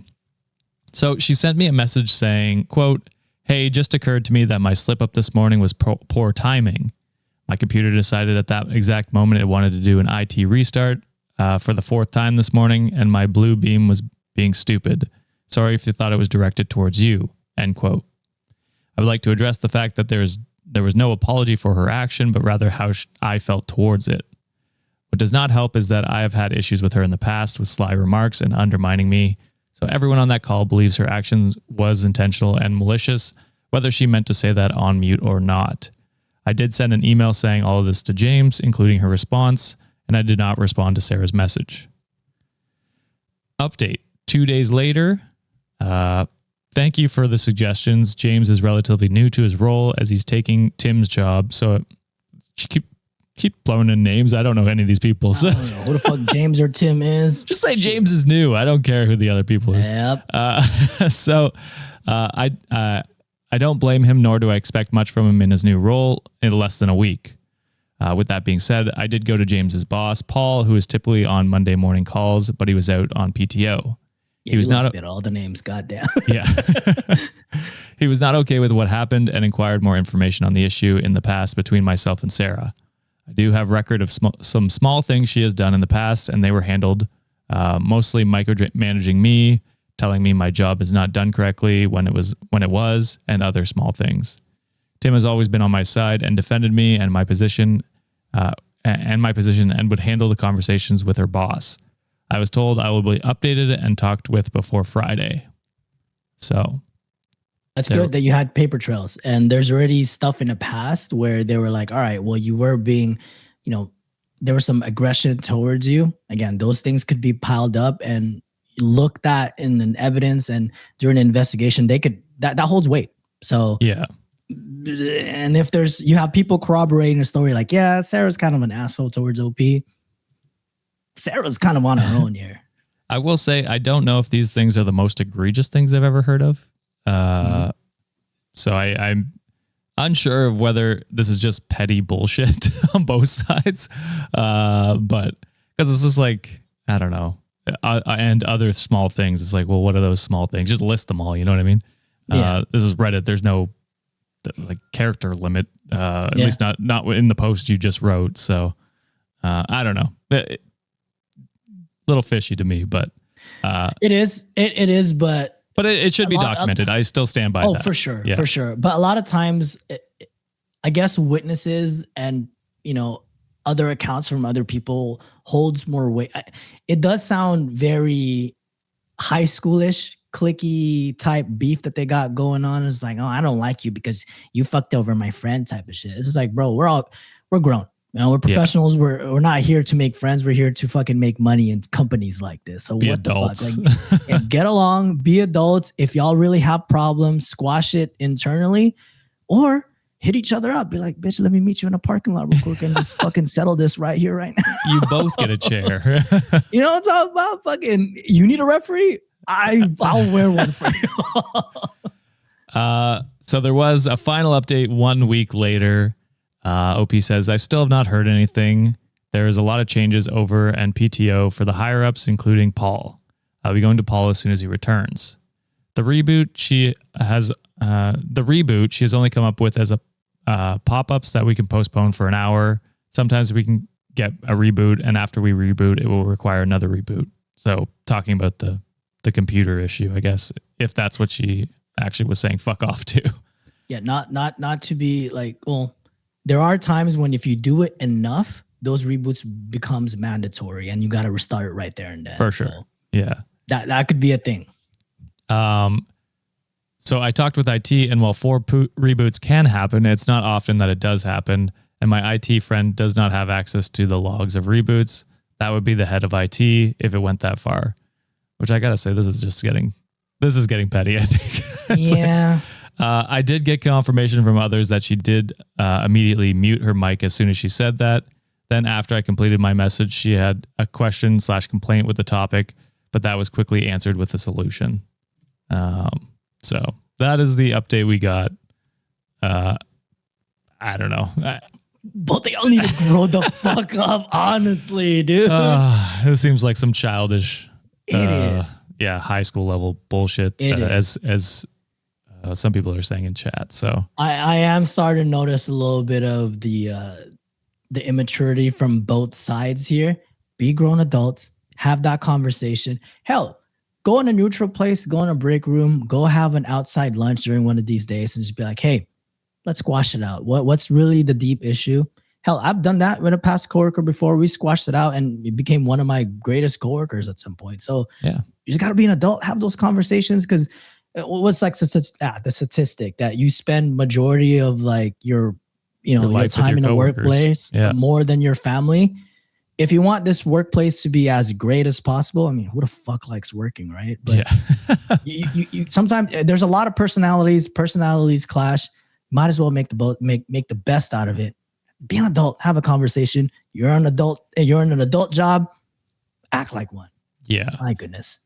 So she sent me a message saying, quote, "Hey, just occurred to me that my slip up this morning was poor timing. My computer decided at that exact moment it wanted to do an IT restart for the 4th time this morning, and my blue beam was being stupid. Sorry if you thought it was directed towards you," end quote. I would like to address the fact that there was no apology for her action, but rather how I felt towards it. What does not help is that I have had issues with her in the past with sly remarks and undermining me. So everyone on that call believes her actions was intentional and malicious, whether she meant to say that on mute or not. I did send an email saying all of this to James, including her response, and I did not respond to Sarah's message. Update. 2 days later, thank you for the suggestions. James is relatively new to his role as he's taking Tim's job. So keep blowing in names. I don't know any of these people. So I don't know who the fuck James or Tim is. just say James is new. I don't care who the other people is. Yep. I don't blame him, nor do I expect much from him in his new role in less than a week. With that being said, I did go to James's boss, Paul, who is typically on Monday morning calls, but he was out on PTO. Yeah, he was not all the names. Goddamn. Yeah. He was not okay with what happened and inquired more information on the issue in the past between myself and Sarah. I do have record of some small things she has done in the past, and they were handled mostly micromanaging me, telling me my job is not done correctly when it was, and other small things. Tim has always been on my side and defended me and my position, and would handle the conversations with her boss. I was told I will be updated and talked with before Friday. So that's good that you had paper trails, and there's already stuff in the past where they were like, all right, well, you were being, there was some aggression towards you. Again, those things could be piled up and looked at in an evidence, and during an investigation, they could, that holds weight. So yeah. And if you have people corroborating a story like, yeah, Sarah's kind of an asshole towards OP. Sarah's kind of on her own here. I will say, I don't know if these things are the most egregious things I've ever heard of. So I'm unsure of whether this is just petty bullshit on both sides. But because it's just like, I don't know. And other small things. It's like, well, what are those small things? Just list them all. You know what I mean? Yeah. This is Reddit. There's no like character limit, at least not in the post you just wrote. So I don't know. Little fishy to me, but it is, but it should be documented. I still stand by that. Oh, for sure. Yeah. For sure. But a lot of times, I guess witnesses and, other accounts from other people holds more weight. It does sound very high schoolish, clicky type beef that they got going on. It's like, oh, I don't like you because you fucked over my friend type of shit. It's just like, bro, we're grown. We're professionals. Yeah. We're not here to make friends. We're here to fucking make money in companies like this. So be what adults. the fuck? Like, get along, be adults. If y'all really have problems, squash it internally, or hit each other up. Be like, bitch, let me meet you in a parking lot real quick and just fucking settle this right here, right now. You both get a chair. You know what I'm talking about? Fucking, you need a referee? I'll wear one for you. So there was a final update 1 week later. OP says, I still have not heard anything. There is a lot of changes over and PTO for the higher ups, including Paul. I'll be going to Paul as soon as he returns. The reboot she has only come up with as a pop-ups that we can postpone for an hour. Sometimes we can get a reboot, and after we reboot, it will require another reboot. So talking about the computer issue, I guess, if that's what she actually was saying, fuck off to. Yeah, not to be like, well, there are times when if you do it enough, those reboots becomes mandatory and you got to restart it right there and then. For sure. So yeah. That could be a thing. So I talked with IT, and while 4 reboots can happen, it's not often that it does happen. And my IT friend does not have access to the logs of reboots. That would be the head of IT if it went that far. Which I gotta say, this is getting petty, I think. Yeah. I did get confirmation from others that she did immediately mute her mic as soon as she said that. Then after I completed my message, she had a question/complaint with the topic, but that was quickly answered with a solution. So that is the update we got. I don't know. But they all need to grow the fuck up, honestly, dude. It seems like some childish. It is. Yeah, high school level bullshit. As some people are saying in chat. So I am starting to notice a little bit of the immaturity from both sides here. Be grown adults, have that conversation. Hell, go in a neutral place, go in a break room, go have an outside lunch during one of these days and just be like, hey, let's squash it out. What's really the deep issue? Hell, I've done that with a past coworker before. We squashed it out and it became one of my greatest coworkers at some point. So yeah, you just got to be an adult, have those conversations, because what's like the statistic that you spend majority of like your time in the workplace more than your family. If you want this workplace to be as great as possible, I mean, who the fuck likes working, right? But you sometimes there's a lot of personalities clash. Might as well make the best out of it. Be an adult, have a conversation. You're an adult job, act like one. Yeah. My goodness.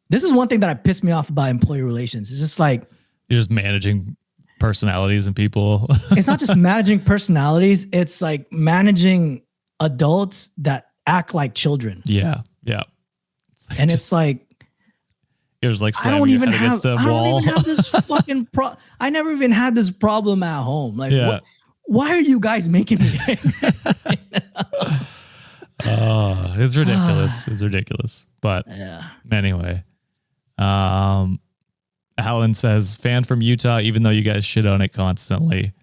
This is one thing that pissed me off about employee relations. It's just like you're just managing personalities and people. It's not just managing personalities, it's like managing adults that act like children. Yeah. Yeah. It's like it was like I don't even have this fucking I never even had this problem at home. Like why are you guys making me it's ridiculous. It's ridiculous. But anyway. Alan says, fan from Utah, even though you guys shit on it constantly.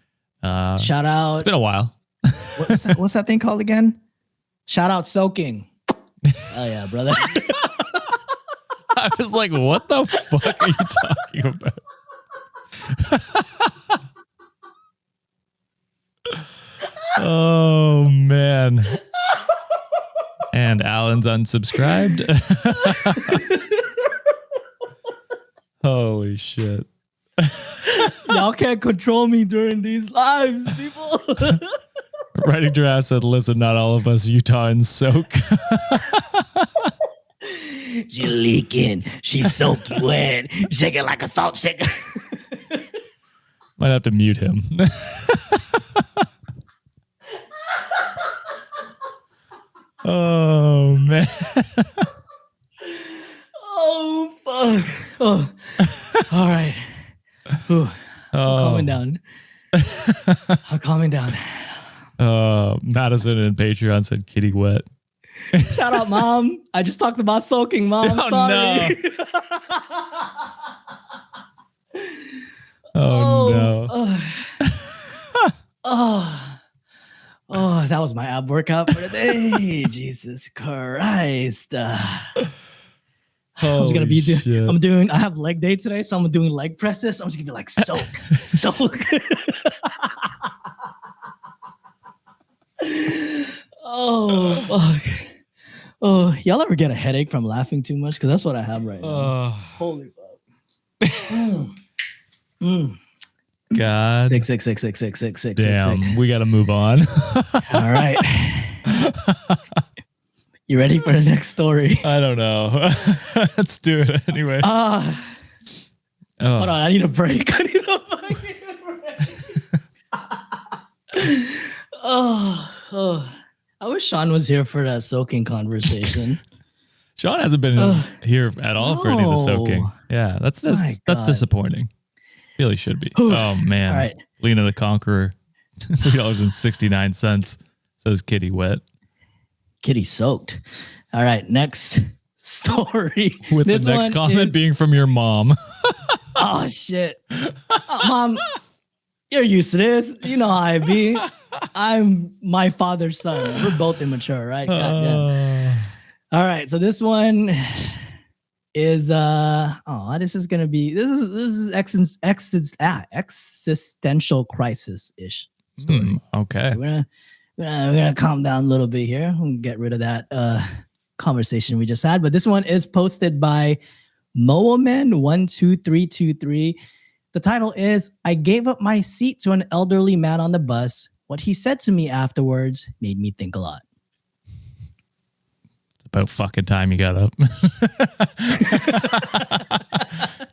Shout out. It's been a while. What's that thing called again? Shout out soaking. Oh yeah, brother. I was like, what the fuck are you talking about? Oh man. And Alan's unsubscribed. Holy shit. Y'all can't control me during these lives, people. Writing Draft said, listen, not all of us Utahns soak. She leaking. She's soaking wet. Shaking like a salt shaker. Might have to mute him. Oh, man. Oh, fuck. Oh. All right. I'm calming down. I'm calming down. Madison and Patreon said kitty wet. Shout out, Mom. I just talked about soaking, Mom. Oh, sorry. No. Oh, that was my ab workout for the day. Jesus Christ. I'm just gonna be doing. I have leg day today, so I'm doing leg presses. I'm just gonna be like soak. Oh fuck. Oh, y'all ever get a headache from laughing too much? Because that's what I have right now. Holy fuck. God. Six. Damn, we got to move on. All right. You ready for the next story? I don't know. Let's do it anyway. Hold on, I need a break. I wish Sean was here for that soaking conversation. Sean hasn't been here at all for any of the soaking. Yeah, that's disappointing. Really should be. Oh man. All right. Lena the Conqueror, $3.69 says kitty wet. Kitty soaked. All right, next story. With this the next comment being from your mom. Oh shit. Mom, you're used to this. You know how I be. I'm my father's son. We're both immature, right? All right, so this one is this is existential crisis-ish story. Okay. We're gonna calm down a little bit here and get rid of that conversation we just had. But this one is posted by Moaman12323. The title is, I gave up my seat to an elderly man on the bus. What he said to me afterwards made me think a lot. It's about fucking time you got up.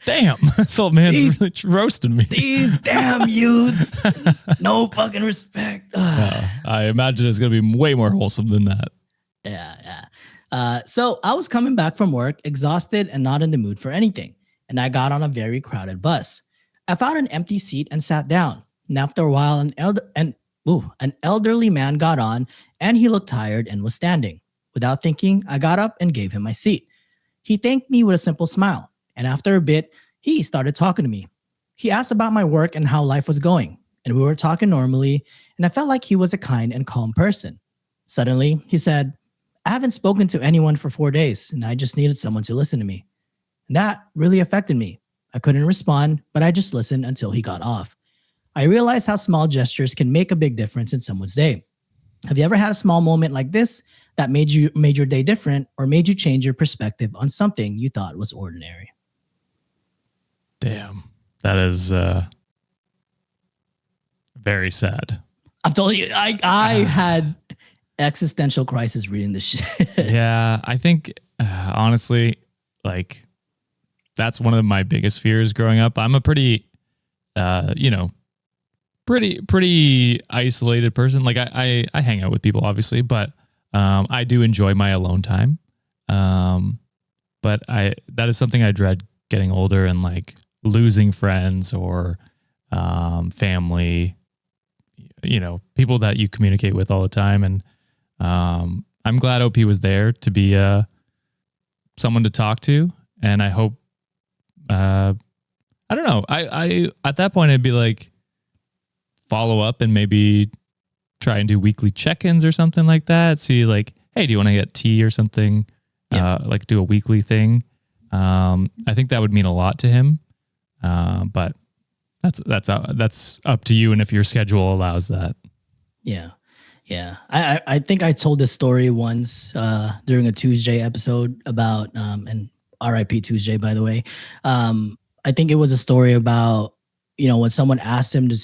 Damn. This old man's really roasting me. These damn youths, no fucking respect. I imagine it's going to be way more wholesome than that. Yeah. So I was coming back from work, exhausted and not in the mood for anything. And I got on a very crowded bus. I found an empty seat and sat down. And after a while, an elderly man got on, and he looked tired and was standing. Without thinking, I got up and gave him my seat. He thanked me with a simple smile. And after a bit, he started talking to me. He asked about my work and how life was going. And we were talking normally, and I felt like he was a kind and calm person. Suddenly, he said, I haven't spoken to anyone for 4 days, and I just needed someone to listen to me. And that really affected me. I couldn't respond, but I just listened until he got off. I realized how small gestures can make a big difference in someone's day. Have you ever had a small moment like this that made your day different or made you change your perspective on something you thought was ordinary? Damn. That is very sad. I'm telling you, I had existential crisis reading this shit. Yeah, I think honestly, like that's one of my biggest fears growing up. I'm a pretty pretty isolated person. Like I hang out with people obviously, but I do enjoy my alone time. But that is something I dread getting older and like losing friends or family, people that you communicate with all the time. And I'm glad OP was there to be someone to talk to. And I hope, I don't know. I at that point, I'd be like, follow up and maybe try and do weekly check-ins or something like that. See like, hey, do you want to get tea or something? Yeah. Like do a weekly thing. I think that would mean a lot to him. But that's up to you. And if your schedule allows that. Yeah. Yeah. I think I told this story once during a Tuesday episode about, and RIP Tuesday, by the way. I think it was a story about, when someone asked him to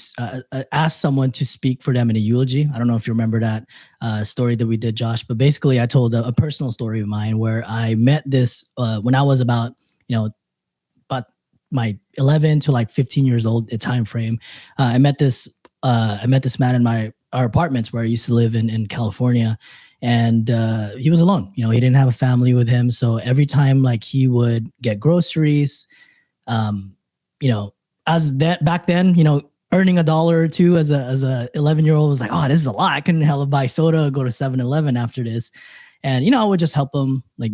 ask someone to speak for them in a eulogy. I don't know if you remember that story that we did, Josh, but basically I told a personal story of mine where I met this when I was about my 11 to like 15 years old time frame. I met this man in our apartments where I used to live in California, and he was alone. He didn't have a family with him, so every time like he would get groceries, back then, earning $1 or $2 as a 11-year-old was like, oh, this is a lot. I couldn't hella buy soda, go to 7-Eleven after this. And, I would just help him, like,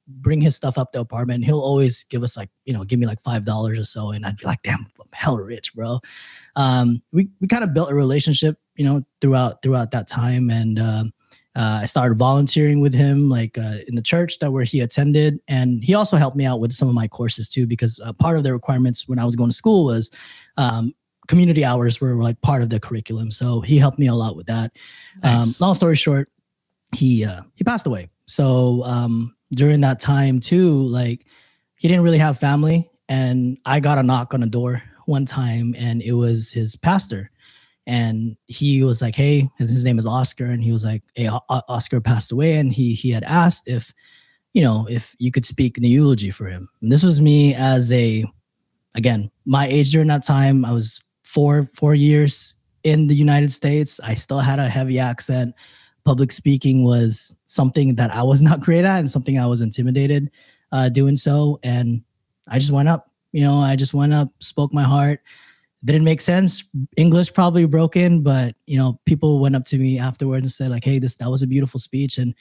bring his stuff up the apartment. He'll always give us give me like $5 or so. And I'd be like, damn, I'm hella rich, bro. We kind of built a relationship, throughout that time. And I started volunteering with him, like in the church where he attended. And he also helped me out with some of my courses too, because part of the requirements when I was going to school was community hours were like part of the curriculum. So he helped me a lot with that. Nice. Long story short, he passed away. So during that time too, like he didn't really have family, and I got a knock on the door one time, and it was his pastor. And he was like, hey, his name is Oscar. And he was like, hey, Oscar passed away. And he had asked if you could speak in the eulogy for him. And this was me again, my age during that time. I was four years in the United States. I still had a heavy accent. Public speaking was something that I was not great at and something I was intimidated doing so. And I just went up, spoke my heart. Didn't make sense. English probably broken, but people went up to me afterwards and said like, hey, that was a beautiful speech. And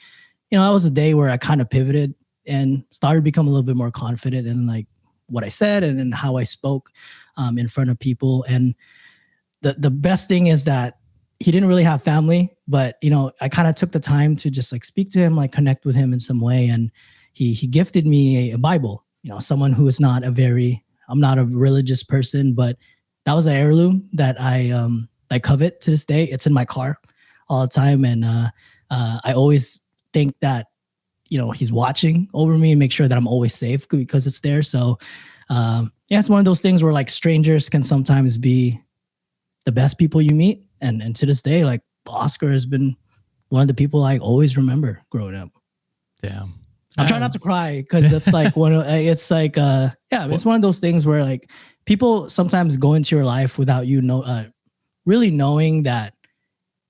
that was a day where I kind of pivoted and started to become a little bit more confident in like what I said and how I spoke in front of people. And the best thing is that he didn't really have family, but I kind of took the time to just like speak to him, like connect with him in some way. And he gifted me a Bible. Someone who is I'm not a religious person, but that was an heirloom that I covet to this day. It's in my car all the time. And I always think that, he's watching over me and make sure that I'm always safe because it's there. So it's one of those things where like strangers can sometimes be the best people you meet. And to this day, like Oscar has been one of the people I always remember growing up. Damn. I'm trying not to cry because that's like one of it's like it's one of those things where like people sometimes go into your life without you really knowing that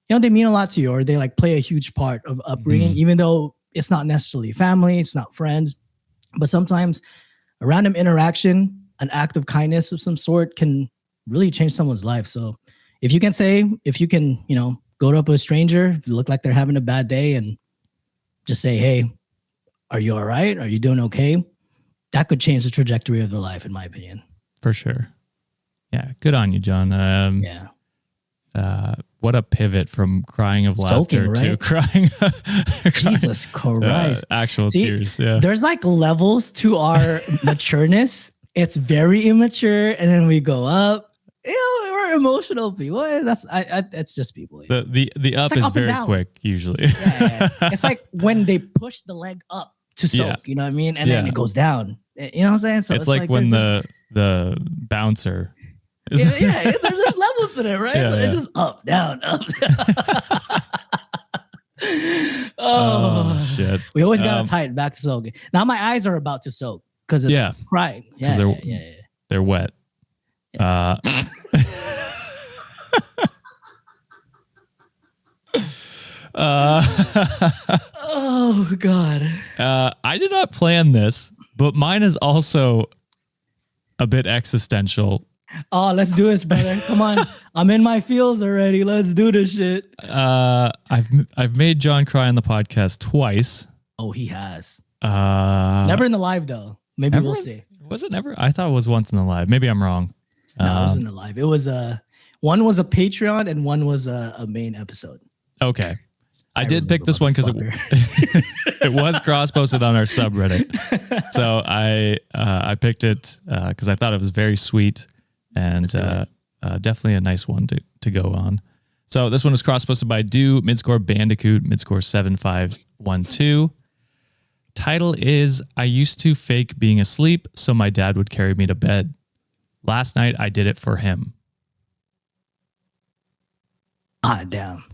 they mean a lot to you, or they like play a huge part of upbringing, even though it's not necessarily family, it's not friends, but sometimes a random interaction, an act of kindness of some sort can really change someone's life. So if you can go up to a stranger, if you look like they're having a bad day, and just say, hey, are you all right? Are you doing okay? That could change the trajectory of their life, in my opinion. For sure. Yeah. Good on you, John. What a pivot from crying of laughter to crying. Jesus Christ. Actual tears. Yeah. There's like levels to our matureness. It's very immature, and then we go up. We're emotional people. It's just people. The up is very quick usually. It's like when they push the leg up to soak, you know what I mean? And then it goes down. You know what I'm saying? So it's like when the bouncer there's levels to it, right? So it's just up, down, up, down. Oh shit. We always gotta tie it back to soaking. Now my eyes are about to soak because it's crying. They're wet. Oh God. I did not plan this, but mine is also a bit existential. Oh, let's do this, brother. Come on. I'm in my feels already. Let's do this shit. I've made John cry on the podcast twice. Oh, he has. Never in the live though. Maybe we'll see. Was it never? I thought it was once in the live. Maybe I'm wrong. No, it was in the live. It was one was a Patreon and one was a main episode. Okay. I did pick this one because it was cross-posted on our subreddit. So I picked it because I thought it was very sweet and definitely a nice one to go on. So this one was cross-posted by Do, Midscore Bandicoot, Midscore 7512. Title is, I used to fake being asleep so my dad would carry me to bed. Last night I did it for him. Ah, damn.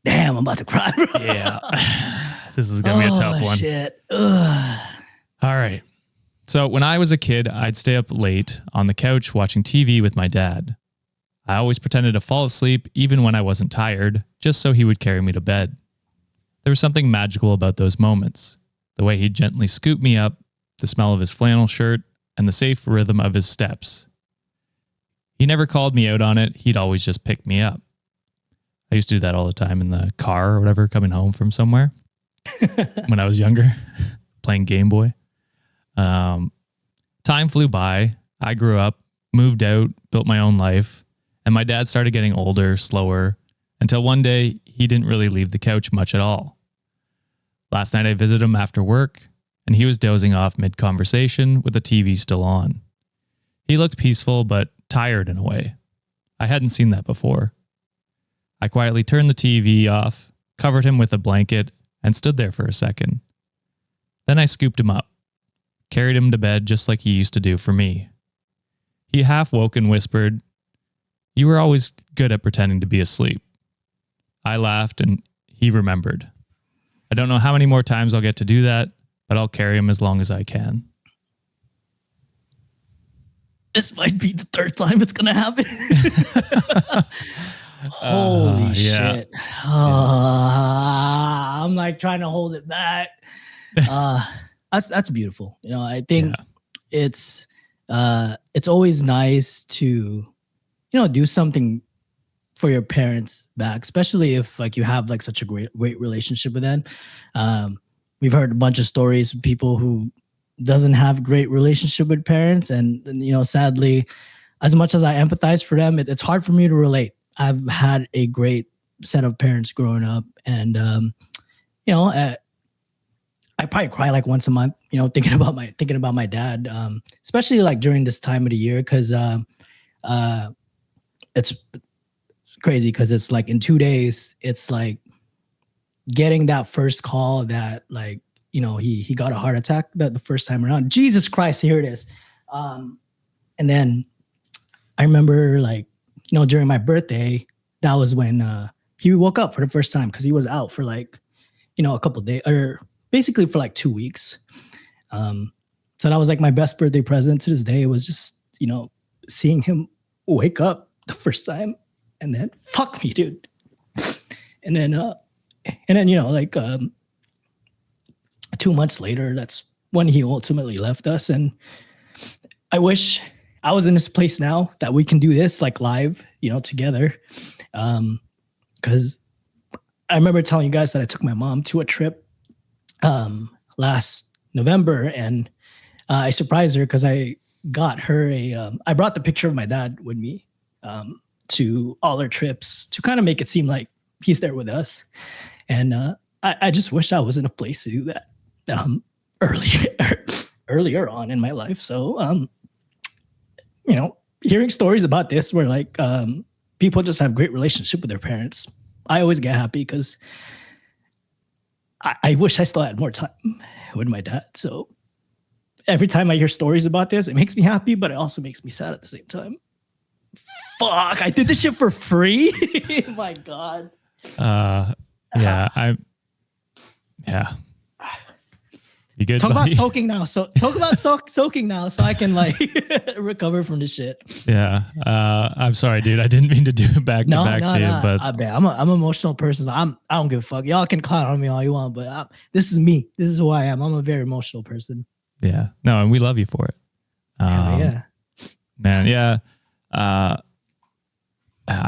Damn, I'm about to cry, bro. Yeah. This is going to be a tough one. Shit. Ugh. All right. So when I was a kid, I'd stay up late on the couch watching TV with my dad. I always pretended to fall asleep even when I wasn't tired, just so he would carry me to bed. There was something magical about those moments. The way he'd gently scoop me up, the smell of his flannel shirt, and the safe rhythm of his steps. He never called me out on it. He'd always just pick me up. I used to do that all the time in the car or whatever, coming home from somewhere when I was younger, playing Game Boy. Time flew by. I grew up, moved out, built my own life, and my dad started getting older, slower, until one day he didn't really leave the couch much at all. Last night I visited him after work, and he was dozing off mid-conversation with the TV still on. He looked peaceful, but tired in a way. I hadn't seen that before. I quietly turned the TV off, covered him with a blanket, and stood there for a second. Then I scooped him up, carried him to bed just like he used to do for me. He half woke and whispered, "You were always good at pretending to be asleep." I laughed and he remembered. I don't know how many more times I'll get to do that, but I'll carry him as long as I can. This might be the third time it's going to happen. Holy shit. I'm like trying to hold it back. That's beautiful. You know, I think it's always nice to, do something for your parents back, especially if like you have like such a great relationship with them. We've heard a bunch of stories of people who doesn't have a great relationship with parents. And sadly, as much as I empathize for them, it's hard for me to relate. I've had a great set of parents growing up, and I probably cry like once a month, thinking about my dad, especially like during this time of the year, because it's crazy because it's like in 2 days, it's like getting that first call that like he got a heart attack the first time around. Jesus Christ, here it is. And then I remember like during my birthday, that was when he woke up for the first time because he was out for like a couple of days or basically for like 2 weeks. So that was like my best birthday present to this day. It was just, seeing him wake up the first time and then fuck me, dude. And then, like 2 months later, that's when he ultimately left us. And I wish I was in this place now that we can do this like live, together. Because I remember telling you guys that I took my mom to a trip last November, and I surprised her because I got her I brought the picture of my dad with me to all our trips to kind of make it seem like he's there with us. And I just wish I was in a place to do that earlier on in my life. So, hearing stories about this where like people just have great relationship with their parents, I always get happy because I wish I still had more time with my dad. So every time I hear stories about this, it makes me happy, but it also makes me sad at the same time. Fuck, I did this shit for free. My God. Yeah. You good? Talk about buddy? soaking now. So talk about soaking now, so I can like recover from this shit. Yeah. I'm sorry, dude. I didn't mean to do it back to back to you, but I bet I'm an emotional person. So I don't give a fuck. Y'all can clown on me all you want, but this is me. This is who I am. I'm a very emotional person. yeah. No, and we love you for it. Yeah. Man. Yeah. I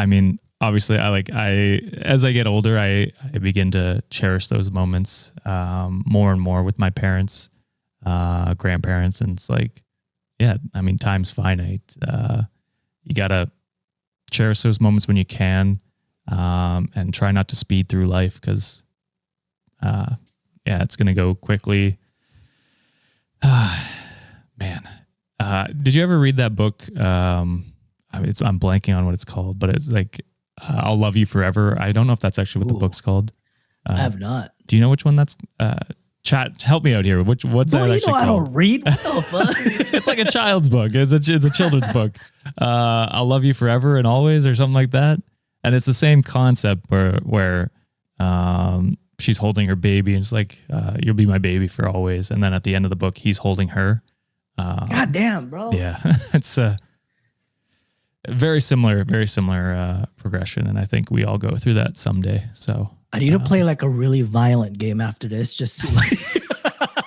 mean, obviously as I get older, I begin to cherish those moments more and more with my parents, grandparents. And it's like, yeah, I mean, time's finite. You got to cherish those moments when you can, and try not to speed through life because, it's going to go quickly. Man. Did you ever read that book? I'm blanking on what it's called, but it's like, I'll Love You Forever. I don't know if that's actually what the book's called. I have not. Do you know which one that's? Chat, help me out here. What's that actually called? I don't read. What the fuck? It's like a child's book. It's a children's book. I'll Love You Forever and Always, or something like that. And it's the same concept where she's holding her baby, and it's like, you'll be my baby for always. And then at the end of the book, he's holding her. God damn, bro. Yeah, it's very similar progression, and I think we all go through that someday. So I need to play like a really violent game after this, just to like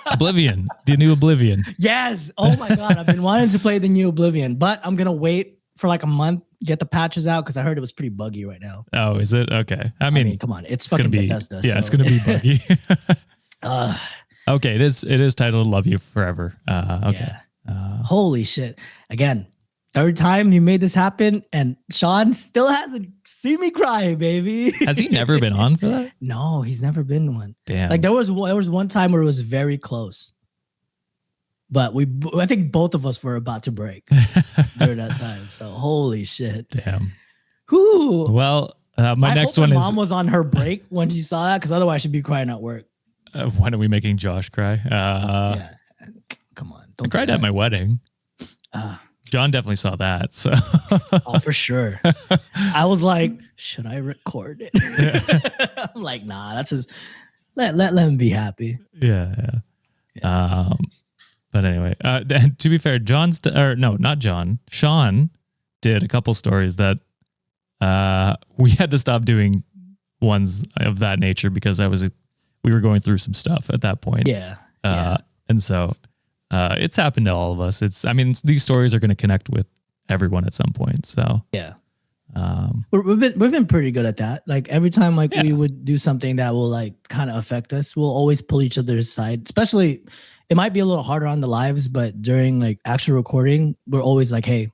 Oblivion, the new Oblivion. Yes. Oh my God, I've been wanting to play the new Oblivion, but I'm gonna wait for like a month, get the patches out because I heard it was pretty buggy right now. Oh, is it? Okay. I mean come on, it's fucking Bethesda. Yeah, so. it's gonna be buggy. Okay, it is titled "Love You Forever." Okay. Yeah. Holy shit! Again. Third time he made this happen, and Sean still hasn't seen me cry, baby. Has he never been on for that? No, he's never been one. Damn. Like there was one time where it was very close, but I think both of us were about to break during that time. So holy shit. Damn. Whew. Well, my next one is. Mom was on her break when she saw that, because otherwise she'd be crying at work. When are we making Josh cry? Yeah. Come on. I cried at my wedding. John definitely saw that. So. Oh, for sure. I was like, should I record it? I'm like, nah, that's his. Let him be happy. Yeah. But anyway, to be fair, not John. Sean did a couple stories that we had to stop doing ones of that nature because we were going through some stuff at that point. Yeah. And so. It's happened to all of us. These stories are going to connect with everyone at some point. So yeah, we've been pretty good at that. Like every time we would do something that will like kind of affect us, we'll always pull each other's side. Especially, it might be a little harder on the lives, but during like actual recording, we're always like, hey,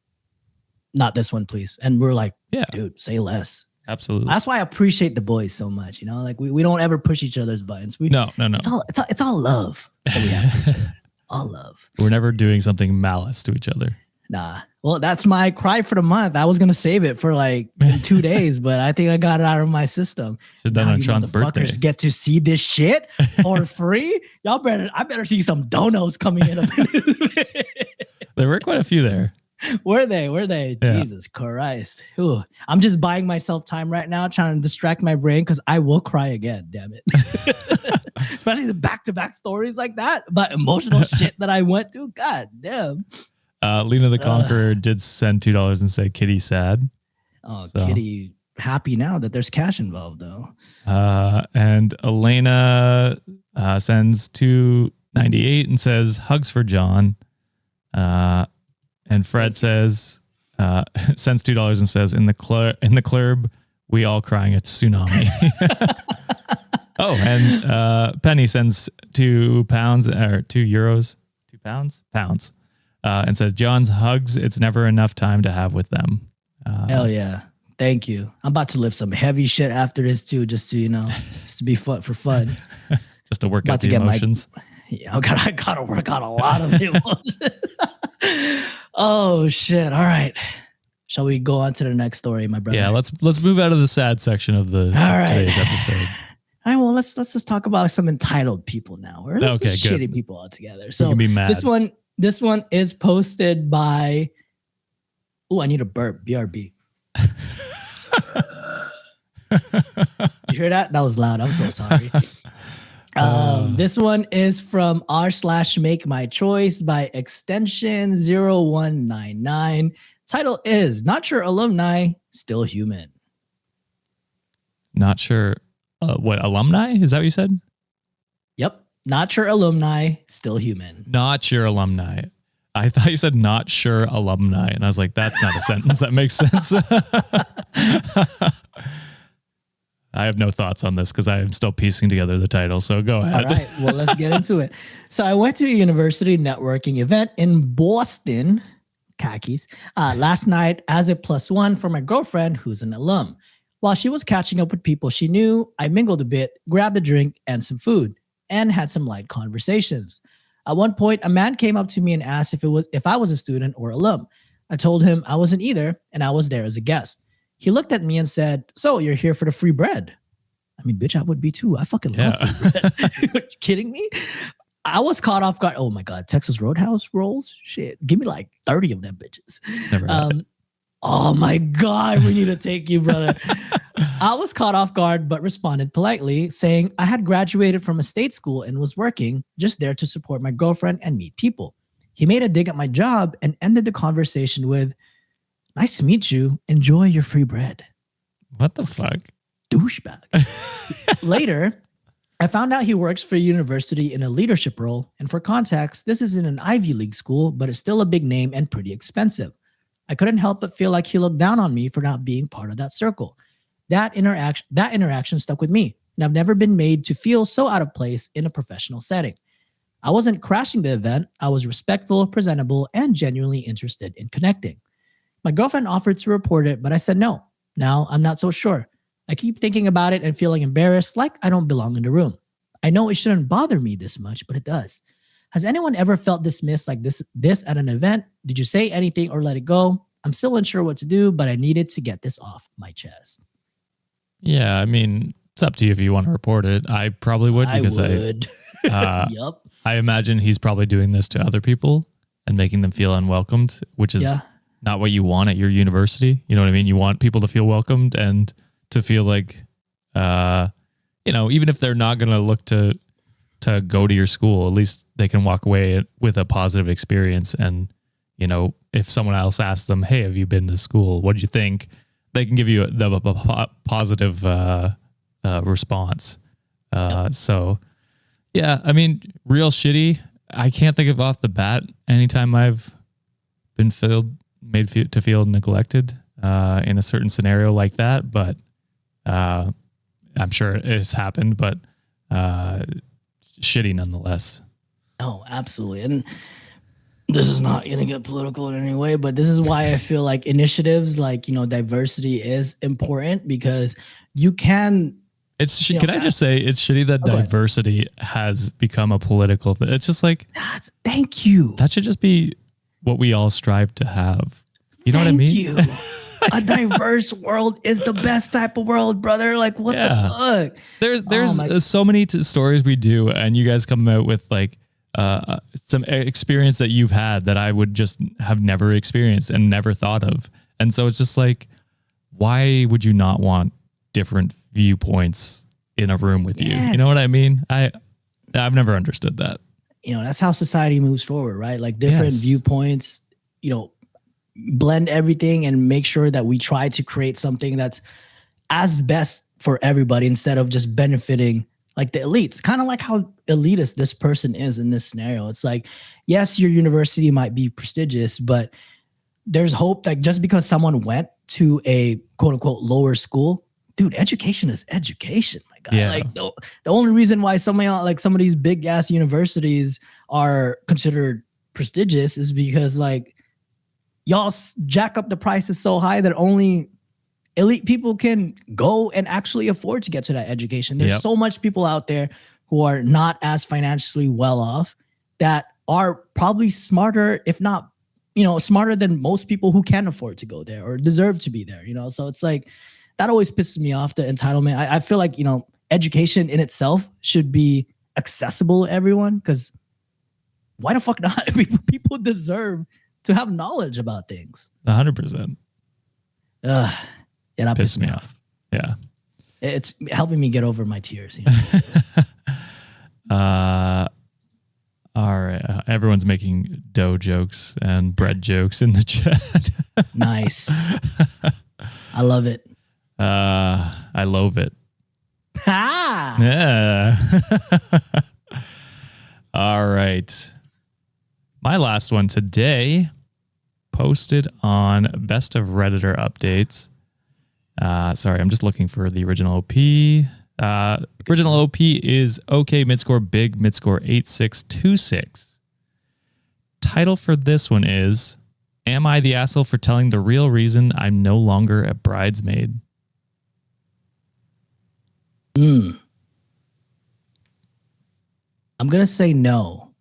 not this one, please. And we're like, yeah, dude, say less. Absolutely. That's why I appreciate the boys so much. Like we don't ever push each other's buttons. No. It's all love that we have for each other. All love. We're never doing something malice to each other. Nah. Well, that's my cry for the month. I was going to save it for like 2 days, but I think I got it out of my system. Should have done it on Sean's birthday. Get to see this shit for free. I better see some donos coming in. There were quite a few there. Were they? Yeah. Jesus Christ. Ooh. I'm just buying myself time right now, trying to distract my brain because I will cry again. Damn it. especially the back-to-back stories like that, but emotional shit that I went through. God damn. Lena the Conqueror did send $2 and say Kitty sad. Oh, so. Kitty happy now that there's cash involved though. And Elena sends $2.98 and says hugs for John. And Fred says sends $2 and says in the club we all crying a tsunami. Oh, and Penny sends £2 or €2, £2 and says John's hugs. It's never enough time to have with them. Hell yeah. Thank you. I'm about to lift some heavy shit after this too, just to, just to be fun for fun. Just to work out the emotions. I gotta work out a lot of emotions. Oh shit. All right. Shall we go on to the next story, my brother? Yeah, let's move out of the sad section of today's episode. All right, well, let's just talk about some entitled people now. Or okay, good. Shitty people altogether. So we can be mad. This one is posted by. Oh, I need a burp. BRB. Did you hear that? That was loud. I'm so sorry. This one is from r/make my choice by extension 0199. Title is Not Sure Alumni Still Human. Not sure. What, alumni? Is that what you said? Yep. Not sure alumni still human. Not sure alumni. I thought you said not sure alumni. And I was like, that's not a sentence that makes sense. I have no thoughts on this because I am still piecing together the title. So go ahead. All right. Well, let's get into it. So I went to a university networking event in Boston, khakis, last night as a +1 for my girlfriend who's an alum. While she was catching up with people she knew, I mingled a bit, grabbed a drink and some food, and had some light conversations. At one point, a man came up to me and asked if I was a student or alum. I told him I wasn't either, and I was there as a guest. He looked at me and said, "So you're here for the free bread?" I mean, bitch, I would be too. I fucking love free bread. Are you kidding me? I was caught off guard. Oh my God, Texas Roadhouse rolls? Shit, give me like 30 of them bitches. Never had it. Oh my God, we need to take you, brother. I was caught off guard, but responded politely, saying I had graduated from a state school and was working, just there to support my girlfriend and meet people. He made a dig at my job and ended the conversation with, "Nice to meet you. Enjoy your free bread." What the fuck? Douchebag. Later, I found out he works for a university in a leadership role. And for context, this isn't an Ivy League school, but it's still a big name and pretty expensive. I couldn't help but feel like he looked down on me for not being part of that circle. That interaction stuck with me, and I've never been made to feel so out of place in a professional setting. I wasn't crashing the event. I was respectful, presentable, and genuinely interested in connecting. My girlfriend offered to report it, but I said no. Now I'm not so sure. I keep thinking about it and feeling embarrassed, like I don't belong in the room. I know it shouldn't bother me this much, but it does. Has anyone ever felt dismissed like this at an event? Did you say anything or let it go? I'm still unsure what to do, but I needed to get this off my chest. Yeah, I mean, it's up to you if you want to report it. I probably would because I would. Yep. I imagine he's probably doing this to other people and making them feel unwelcomed, which is not what you want at your university. You know what I mean? You want people to feel welcomed and to feel like, even if they're not going to look to go to your school, at least they can walk away with a positive experience. And, if someone else asks them, "Hey, have you been to school? What did you think?" They can give you a positive response. So, yeah, I mean, real shitty. I can't think of off the bat anytime I've been made to feel neglected in a certain scenario like that. But I'm sure it's happened, but shitty nonetheless. Oh, absolutely. And this is not going to get political in any way, but this is why I feel like initiatives like, diversity is important because you can. Can I just say it's shitty that diversity has become a political thing. It's just like, thank you. That should just be what we all strive to have. You know what I mean? Thank you. A diverse world is the best type of world, brother. Like, what the fuck? There's so many stories we do, and you guys come out with like some experience that you've had that I would just have never experienced and never thought of. And so it's just like, why would you not want different viewpoints in a room with you? You know what I mean? I've never understood that. You know, that's how society moves forward, right? Like different Yes. viewpoints, you know, blend everything and make sure that we try to create something that's as best for everybody instead of just benefiting like the elites. Kind of like how elitist this person is in this scenario. It's like, yes, your university might be prestigious, but there's hope that just because someone went to a quote unquote lower school, dude, education is education. My God. Yeah. Like the only reason why some of these big ass universities are considered prestigious is because like y'all jack up the prices so high that only elite people can go and actually afford to get to that education. There's so much people out there who are not as financially well off that are probably smarter, if not, you know, smarter than most people who can afford to go there or deserve to be there, you know? So it's like, that always pisses me off, the entitlement. I feel like, you know, education in itself should be accessible to everyone, because why the fuck not? People deserve to have knowledge about things. 100%. Yeah, that Pisses me off. Yeah. It's helping me get over my tears. You know? All right. Everyone's making dough jokes and bread jokes in the chat. Nice. I love it. I love it. Ha! Yeah. All right. My last one today, posted on Best of Redditor updates. Sorry, I'm just looking for the original OP. Original OP is OK midscore big midscore 8626. Title for this one is, Am I the asshole for telling the real reason I'm no longer a bridesmaid? I'm going to say no.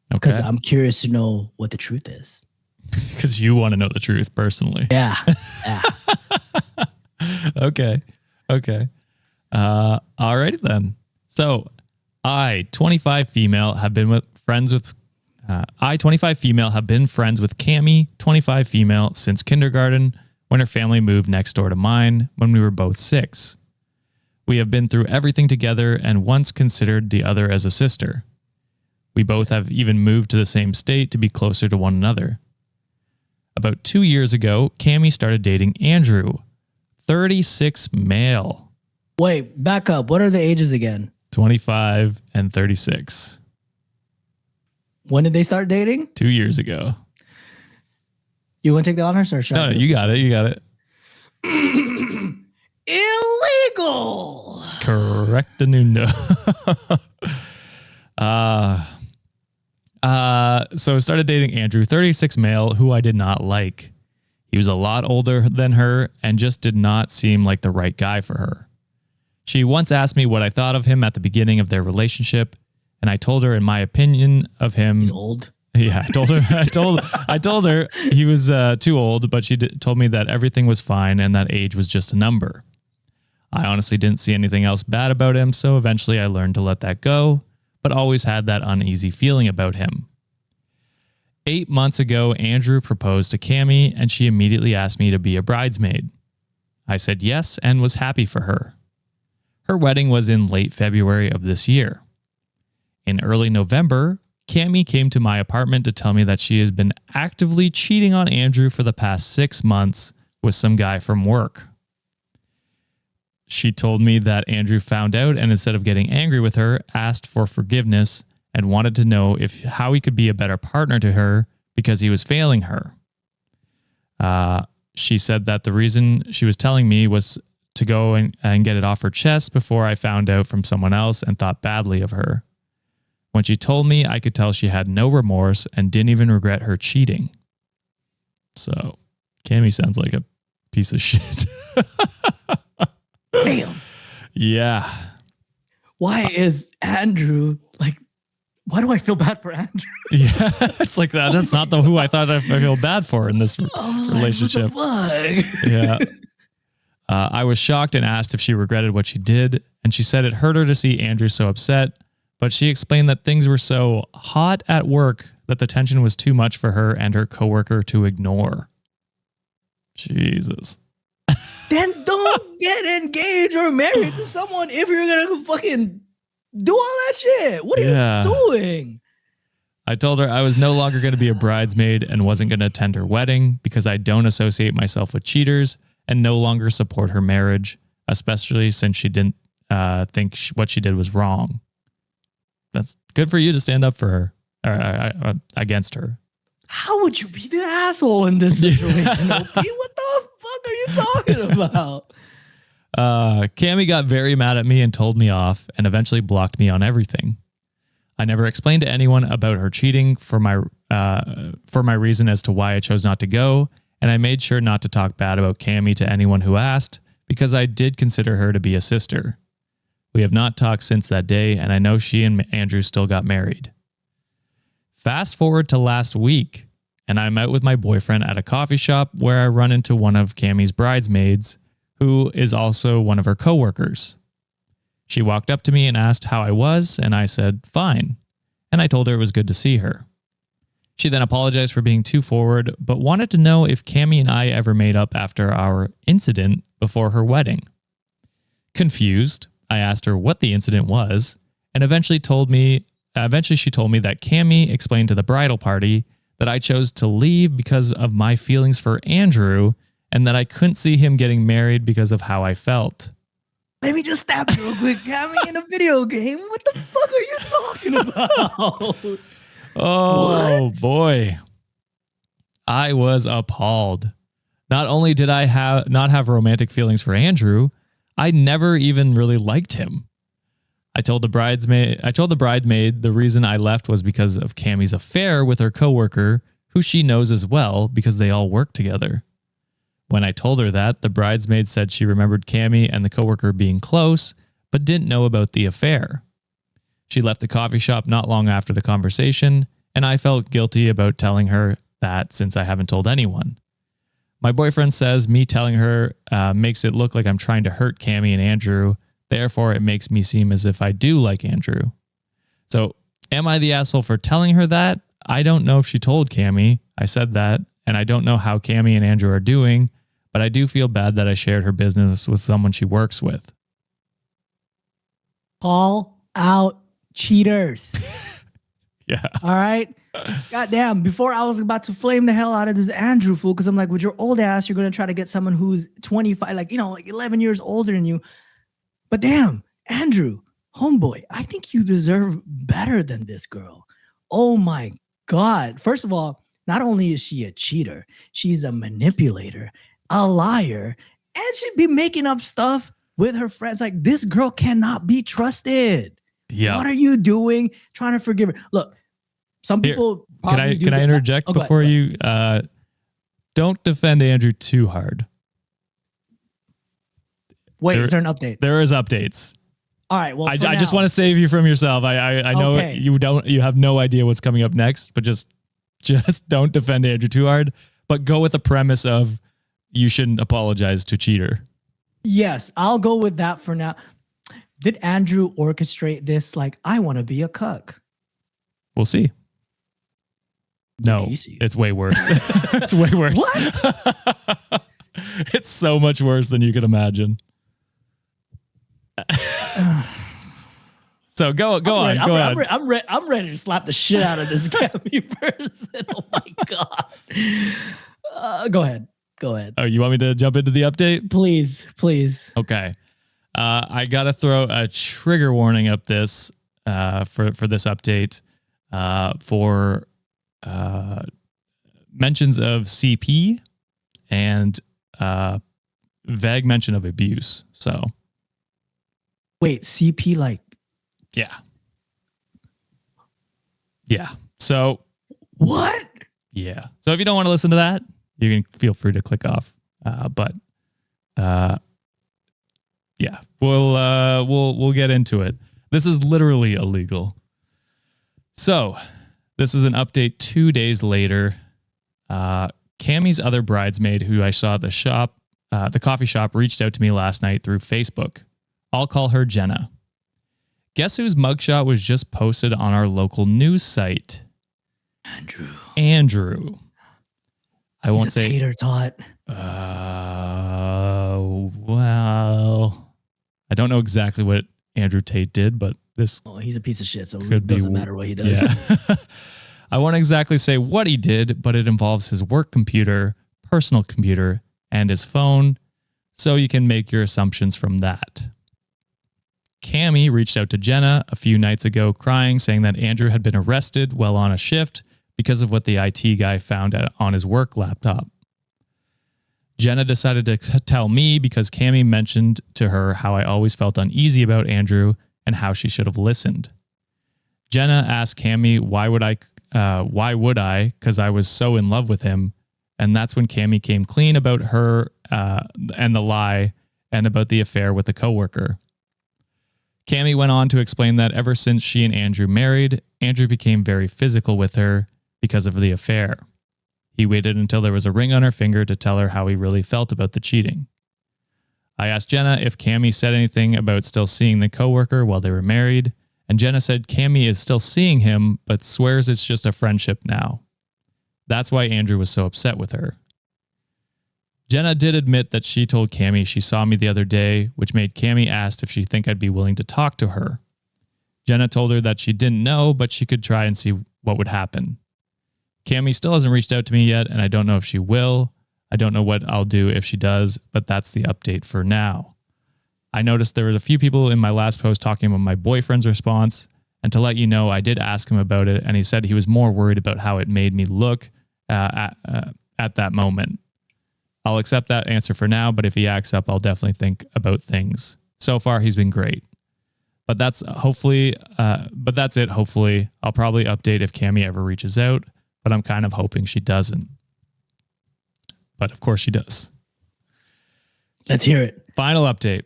Because I'm curious to know what the truth is. Because you want to know the truth personally. Yeah. Okay. Alrighty then. So, I, 25 female, have been friends with Cami, 25 female, since kindergarten, when her family moved next door to mine when we were both 6. We have been through everything together and once considered the other as a sister. We both have even moved to the same state to be closer to one another. About 2 years ago, Cami started dating Andrew, 36 male. Wait, back up. What are the ages again? 25 and 36. When did they start dating? 2 years ago. You want to take the honors or should I? No, you got it. Illegal. Correct a new no. So started dating Andrew, 36 male, who I did not like. He was a lot older than her and just did not seem like the right guy for her. She once asked me what I thought of him at the beginning of their relationship, and I told her in my opinion of him. He's old. Yeah, I told her. I told her he was too old, but she told me that everything was fine and that age was just a number. I honestly didn't see anything else bad about him, so eventually I learned to let that go, but always had that uneasy feeling about him. 8 months ago, Andrew proposed to Cami, and she immediately asked me to be a bridesmaid. I said yes and was happy for her. Her wedding was in late February of this year. In early November, Cami came to my apartment to tell me that she has been actively cheating on Andrew for the past 6 months with some guy from work. She told me that Andrew found out and instead of getting angry with her, asked for forgiveness and wanted to know how he could be a better partner to her because he was failing her. She said that the reason she was telling me was to go and get it off her chest before I found out from someone else and thought badly of her. When she told me, I could tell she had no remorse and didn't even regret her cheating. So, Cami sounds like a piece of shit. Damn. Yeah. Why is Andrew like? Why do I feel bad for Andrew? Yeah, it's like that. That's not who I thought I feel bad for in this relationship. What the fuck? Yeah. I was shocked and asked if she regretted what she did, and she said it hurt her to see Andrew so upset, but she explained that things were so hot at work that the tension was too much for her and her coworker to ignore. Jesus. Then don't get engaged or married to someone if you're gonna fucking do all that shit. What are you doing? I told her I was no longer going to be a bridesmaid and wasn't going to attend her wedding because I don't associate myself with cheaters and no longer support her marriage, especially since she didn't think what she did was wrong. That's good for you to stand up for her, or against her. How would you be the asshole in this situation, OP? What the fuck are you talking about? Cammy got very mad at me and told me off and eventually blocked me on everything. I never explained to anyone about her cheating for my reason as to why I chose not to go, and I made sure not to talk bad about Cammy to anyone who asked because I did consider her to be a sister. We have not talked since that day, and I know she and Andrew still got married. Fast forward to last week, and I'm out with my boyfriend at a coffee shop where I run into one of Cammy's bridesmaids, who is also one of her coworkers. She walked up to me and asked how I was, and I said, fine. And I told her it was good to see her. She then apologized for being too forward, but wanted to know if Cammy and I ever made up after our incident before her wedding. Confused, I asked her what the incident was, and eventually she told me that Cammy explained to the bridal party that I chose to leave because of my feelings for Andrew and that I couldn't see him getting married because of how I felt. Let me just stab you real quick. Cammy in a video game? What the fuck are you talking about? Oh, boy. I was appalled. Not only did I not have romantic feelings for Andrew, I never even really liked him. I told the bridesmaid the reason I left was because of Cammy's affair with her coworker, who she knows as well because they all work together. When I told her that, the bridesmaid said she remembered Cammy and the coworker being close, but didn't know about the affair. She left the coffee shop not long after the conversation, and I felt guilty about telling her that since I haven't told anyone. My boyfriend says me telling her makes it look like I'm trying to hurt Cammy and Andrew. Therefore, it makes me seem as if I do like Andrew. So, am I the asshole for telling her that? I don't know if she told Cammy. I said that, and I don't know how Cammy and Andrew are doing, but I do feel bad that I shared her business with someone she works with. Call out cheaters. Yeah. All right. Goddamn. Before I was about to flame the hell out of this Andrew fool, because I'm like, with your old ass, you're going to try to get someone who's 25, like 11 years older than you. But damn, Andrew, homeboy, I think you deserve better than this girl. Oh my God. First of all, not only is she a cheater, she's a manipulator, a liar, and she'd be making up stuff with her friends. Like, this girl cannot be trusted. Yeah. What are you doing? Trying to forgive her. Look, some people can I interject before you don't defend Andrew too hard. Wait, is there an update? There is updates. All right. Well, I just want to save you from yourself. I know you have no idea what's coming up next, but just don't defend Andrew too hard. But go with the premise of you shouldn't apologize to cheater. Yes, I'll go with that for now. Did Andrew orchestrate this? Like, I want to be a cuck. We'll see. No, it's way worse. It's way worse. What? It's so much worse than you can imagine. So go on. I'm ready to slap the shit out of this Cammy person. Oh my God. Go ahead. Oh, you want me to jump into the update? Please. Okay. I got to throw a trigger warning up this for this update for mentions of CP and vague mention of abuse. So wait, CP, like, yeah. So what? Yeah. So if you don't want to listen to that, you can feel free to click off. Yeah, we'll get into it. This is literally illegal. So this is an update 2 days later. Cammy's other bridesmaid, who I saw at the coffee shop, reached out to me last night through Facebook. I'll call her Jenna. Guess whose mugshot was just posted on our local news site? Andrew. I won't say tater tot. Well, I don't know exactly what Andrew Tate did, but this Oh, he's a piece of shit, so could it be doesn't matter what he does. Yeah. I won't exactly say what he did, but it involves his work computer, personal computer, and his phone, so you can make your assumptions from that. Cammy reached out to Jenna a few nights ago crying, saying that Andrew had been arrested while on a shift because of what the IT guy found on his work laptop. Jenna decided to tell me because Cammy mentioned to her how I always felt uneasy about Andrew and how she should have listened. Jenna asked Cammy why would I? Because I was so in love with him. And that's when Cammy came clean about her and the lie and about the affair with the coworker. Cammy went on to explain that ever since she and Andrew married, Andrew became very physical with her because of the affair. He waited until there was a ring on her finger to tell her how he really felt about the cheating. I asked Jenna if Cammy said anything about still seeing the coworker while they were married, and Jenna said Cammy is still seeing him, but swears it's just a friendship now. That's why Andrew was so upset with her. Jenna did admit that she told Cammy she saw me the other day, which made Cammy ask if she think I'd be willing to talk to her. Jenna told her that she didn't know, but she could try and see what would happen. Cammy still hasn't reached out to me yet, and I don't know if she will. I don't know what I'll do if she does, but that's the update for now. I noticed there was a few people in my last post talking about my boyfriend's response, and to let you know, I did ask him about it, and he said he was more worried about how it made me look at that moment. I'll accept that answer for now, but if he acts up, I'll definitely think about things. So far, he's been great. But that's it, hopefully. I'll probably update if Cammy ever reaches out, but I'm kind of hoping she doesn't. But of course she does. Let's hear it. Final update.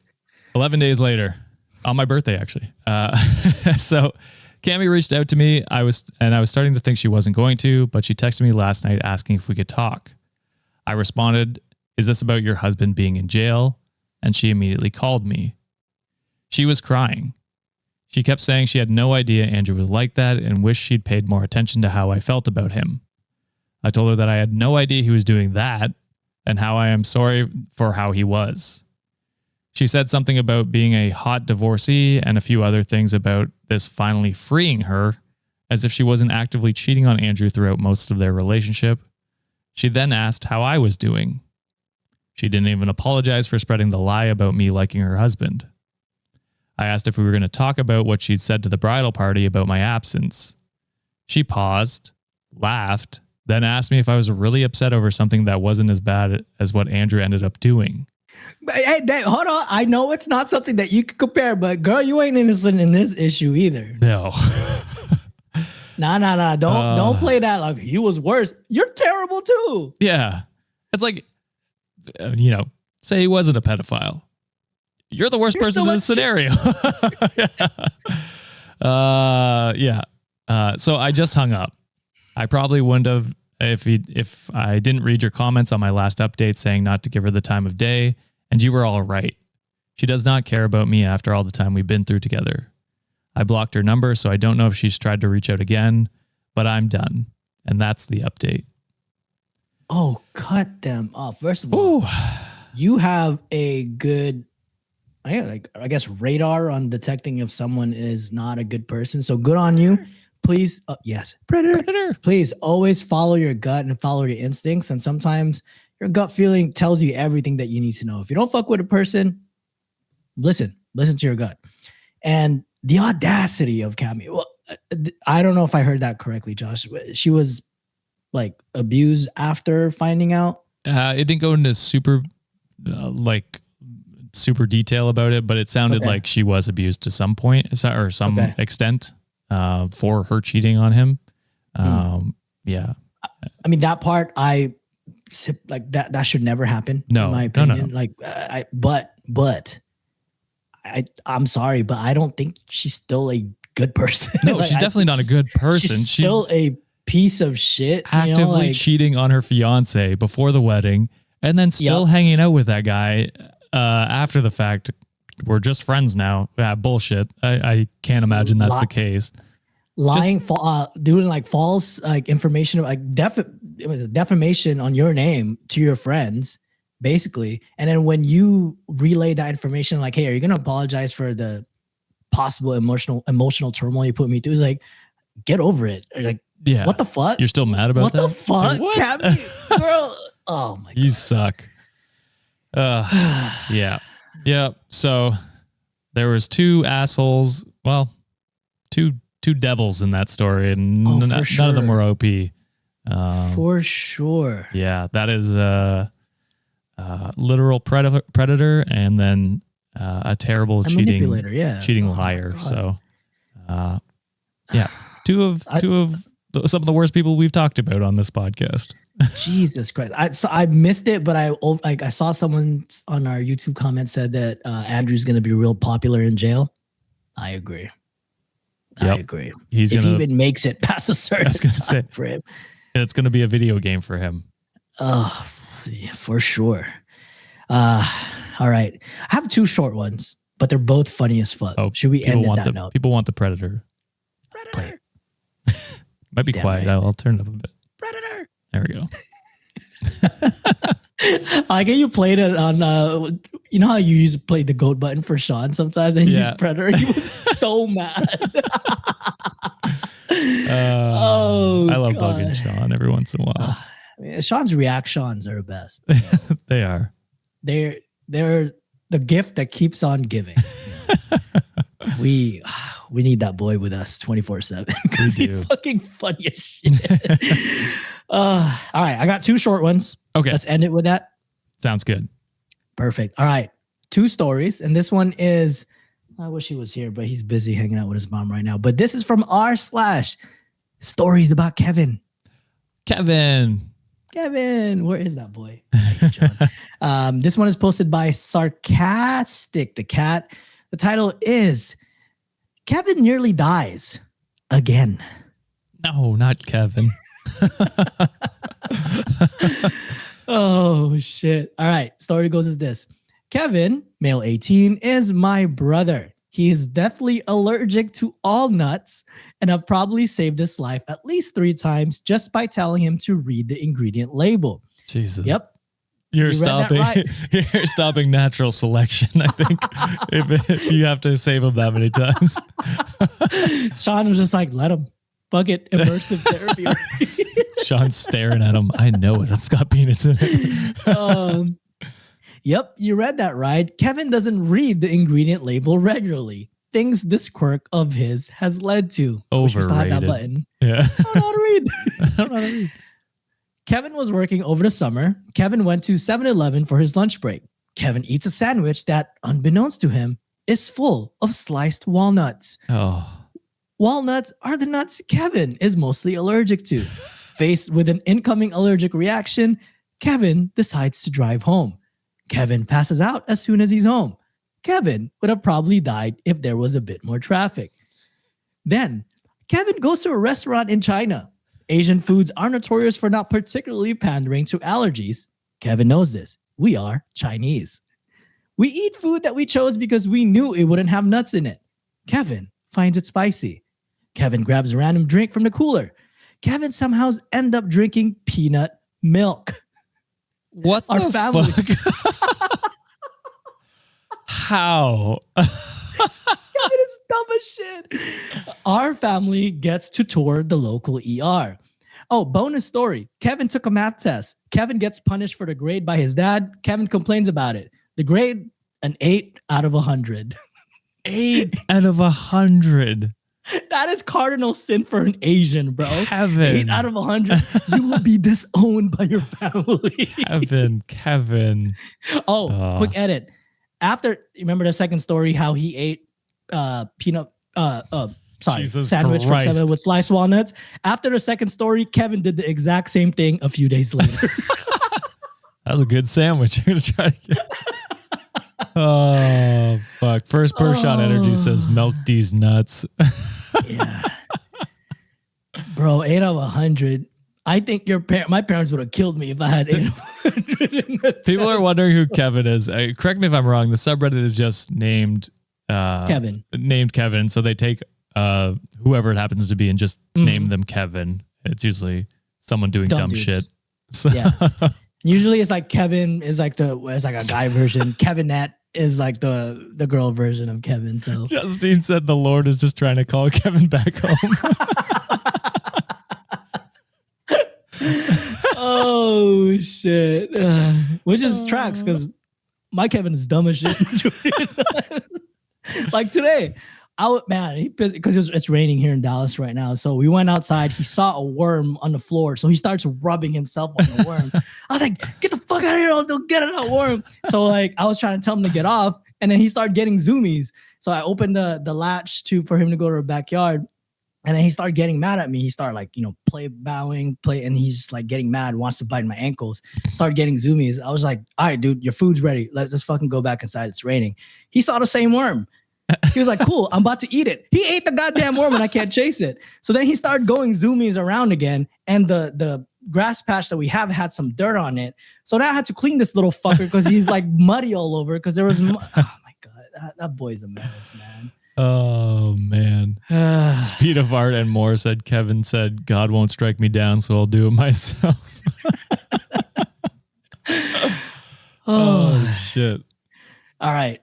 11 days later, on my birthday, actually. So Cammy reached out to me. I was starting to think she wasn't going to, but she texted me last night asking if we could talk. I responded, "Is this about your husband being in jail?" And she immediately called me. She was crying. She kept saying she had no idea Andrew was like that and wished she'd paid more attention to how I felt about him. I told her that I had no idea he was doing that and how I am sorry for how he was. She said something about being a hot divorcee and a few other things about this finally freeing her, as if she wasn't actively cheating on Andrew throughout most of their relationship. She then asked how I was doing. She didn't even apologize for spreading the lie about me liking her husband. I asked if we were going to talk about what she'd said to the bridal party about my absence. She paused, laughed, then asked me if I was really upset over something that wasn't as bad as what Andrew ended up doing. Hey, hold on. I know it's not something that you could compare, but girl, you ain't innocent in this issue either. No. Nah. Don't play that like he was worse. You're terrible too. Yeah. It's like, say he wasn't a pedophile. You're the worst person in this scenario. Yeah. So I just hung up. I probably wouldn't have if I didn't read your comments on my last update saying not to give her the time of day, and you were all right. She does not care about me after all the time we've been through together. I blocked her number, so I don't know if she's tried to reach out again, but I'm done. And that's the update. Oh, cut them off. First of all, you have a good, I guess, radar on detecting if someone is not a good person. So good on you. Please, yes, predator. Please always follow your gut and follow your instincts. And sometimes your gut feeling tells you everything that you need to know. If you don't fuck with a person, listen to your gut. And the audacity of Cammy. Well, I don't know if I heard that correctly, Josh. She was like abused after finding out. It didn't go into super detail about it, but it sounded like she was abused to some point or some extent for her cheating on him. Yeah. I mean, that part, that should never happen. No, in my opinion. No. I'm sorry, but I don't think she's still a good person. No, she's definitely not a good person. She's still a piece of shit. Actively cheating on her fiance before the wedding and then still hanging out with that guy after the fact. We're just friends now. Bullshit. I can't imagine that's the case. Lying, doing false information, defamation on your name to your friends, basically. And then when you relay that information, hey, are you gonna apologize for the possible emotional turmoil you put me through. It's like, get over it. Or like, Yeah. what the fuck? You're still mad about what that? the fuck? What? Cabby, girl. Oh my god. You suck. Yeah. Yeah. So there was two assholes. Well, two devils in that story, and none of them were OP. For sure. Yeah, that is a literal predator, and then a terrible cheating liar. God. So, yeah, two of some of the worst people we've talked about on this podcast. Jesus Christ. I missed it, but I saw someone on our YouTube comment said that Andrew's going to be real popular in jail. I agree. Yep. I agree. If he even makes it past a certain time frame. It's going to be a video game for him. Oh, yeah, for sure. All right. I have two short ones, but they're both funny as fuck. Oh, should we end on that note? People want the predator. Predator. Might be Damn quiet. right. I'll turn it up a bit. Predator. There we go. I get you played it on you know how you used to play the goat button for Sean sometimes and you use Predator. He was so mad. I love bugging Sean every once in a while. Sean's reactions are the best. They are. They're the gift that keeps on giving. We need that boy with us 24/7 because he's fucking funny as shit. All right, I got two short ones. Okay, let's end it with that. Sounds good. Perfect. All right, two stories, and this one is. I wish he was here, but he's busy hanging out with his mom right now. But this is from r/stories about Kevin. Kevin, where is that boy? Nice, John. This one is posted by Sarcastic the Cat. The title is Kevin Nearly Dies Again. No, not Kevin. Oh, shit. All right. Story goes as this. Kevin, male 18, is my brother. He is deathly allergic to all nuts, and I've probably saved his life at least 3 times just by telling him to read the ingredient label. Jesus. Yep. You're stopping. Right. You're stopping natural selection. I think if you have to save him that many times. Sean was just like, let him. Fuck it. Immersive therapy. Sean's staring at him. I know it. It's got peanuts in it. Yep, you read that right. Kevin doesn't read the ingredient label regularly. Things this quirk of his has led to. Overrated. That button. Yeah. I don't know how to read. I don't know how to read. Kevin was working over the summer. Kevin went to 7-Eleven for his lunch break. Kevin eats a sandwich that, unbeknownst to him, is full of sliced walnuts. Oh. Walnuts are the nuts Kevin is mostly allergic to. Faced with an incoming allergic reaction, Kevin decides to drive home. Kevin passes out as soon as he's home. Kevin would have probably died if there was a bit more traffic. Then, Kevin goes to a restaurant in China. Asian foods are notorious for not particularly pandering to allergies. Kevin knows this. We are Chinese. We eat food that we chose because we knew it wouldn't have nuts in it. Kevin finds it spicy. Kevin grabs a random drink from the cooler. Kevin somehow ends up drinking peanut milk. What the fuck? How? Kevin is dumb as shit. Our family gets to tour the local ER. Oh, bonus story. Kevin took a math test. Kevin gets punished for the grade by his dad. Kevin complains about it. The grade, an 8 out of 100. 8 out of 100. That is cardinal sin for an Asian, bro. Kevin. 8 out of 100. You will be disowned by your family. Kevin. Oh, quick edit. After, remember the second story, how he ate sandwich from 7 with sliced walnuts. After the second story, Kevin did the exact same thing a few days later. That was a good sandwich. You're gonna try to get. Oh fuck! First person on energy says milk these nuts. Yeah, bro, 8 out of 100. I think my parents would have killed me if I had 8 out of 100. People are wondering who Kevin is. Correct me if I'm wrong. The subreddit is just named Kevin. Named Kevin, so they take whoever it happens to be and just name them Kevin. It's usually someone doing dumb shit. So. Yeah. Usually it's like Kevin is like a guy version. Kevinette is like the girl version of Kevin. So Justine said the Lord is just trying to call Kevin back home. oh shit, which is tracks because my Kevin is dumb as shit. Like today, because it's raining here in Dallas right now. So we went outside. He saw a worm on the floor, so he starts rubbing himself on the worm. I was like, "Get the fuck out of here! Don't get it out, worm." So like, I was trying to tell him to get off, and then he started getting zoomies. So I opened the latch for him to go to the backyard, and then he started getting mad at me. He started like and he's just like getting mad, wants to bite my ankles. Started getting zoomies. I was like, "All right, dude, your food's ready. Let's just fucking go back inside. It's raining." He saw the same worm. He was like, "Cool, I'm about to eat it." He ate the goddamn worm and I can't chase it. So then he started going zoomies around again. And the grass patch that we have had some dirt on it. So now I had to clean this little fucker because he's like muddy all over because there was, oh my God, that boy's a menace, man. Oh, man. Speed of Art and more said, Kevin said, God won't strike me down, so I'll do it myself. Oh, shit. All right.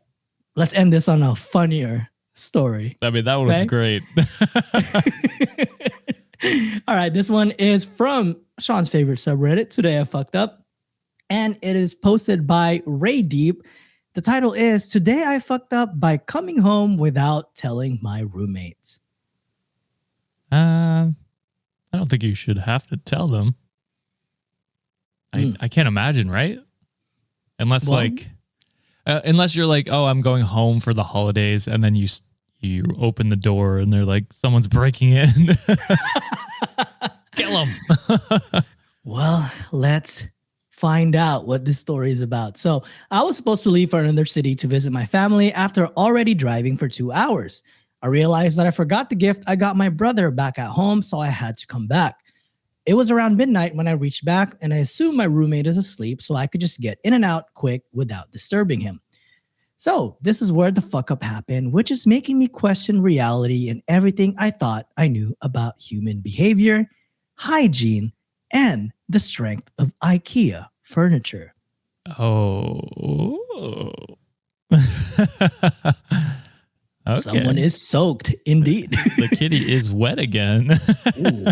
Let's end this on a funnier story. I mean, that one was great. All right. This one is from Sean's favorite subreddit, Today I Fucked Up. And it is posted by Ray Deep. The title is, Today I Fucked Up by Coming Home Without Telling My Roommates. I don't think you should have to tell them. I can't imagine, right? Unless unless you're like, oh, I'm going home for the holidays, and then you open the door and they're like, someone's breaking in. Kill them. Well, let's find out what this story is about. So I was supposed to leave for another city to visit my family after already driving for 2 hours. I realized that I forgot the gift I got my brother back at home, so I had to come back. It was around midnight when I reached back, and I assumed my roommate is asleep so I could just get in and out quick without disturbing him. So this is where the fuck up happened, which is making me question reality and everything I thought I knew about human behavior, hygiene, and the strength of IKEA furniture. Oh. Okay. Someone is soaked, indeed. The kitty is wet again. Ooh.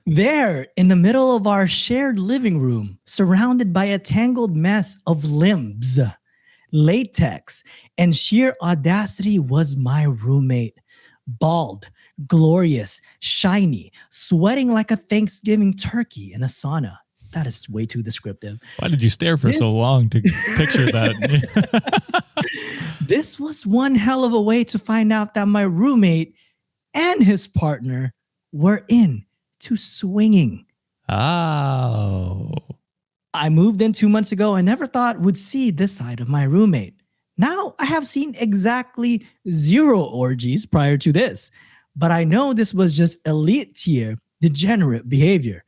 There, in the middle of our shared living room, surrounded by a tangled mess of limbs, latex, and sheer audacity, was my roommate. Bald, glorious, shiny, sweating like a Thanksgiving turkey in a sauna. That is way too descriptive. Why did you stare for so long to picture that? This was one hell of a way to find out that my roommate and his partner were into swinging. Oh. I moved in 2 months ago and never thought would see this side of my roommate. Now I have seen exactly 0 orgies prior to this, but I know this was just elite tier degenerate behavior.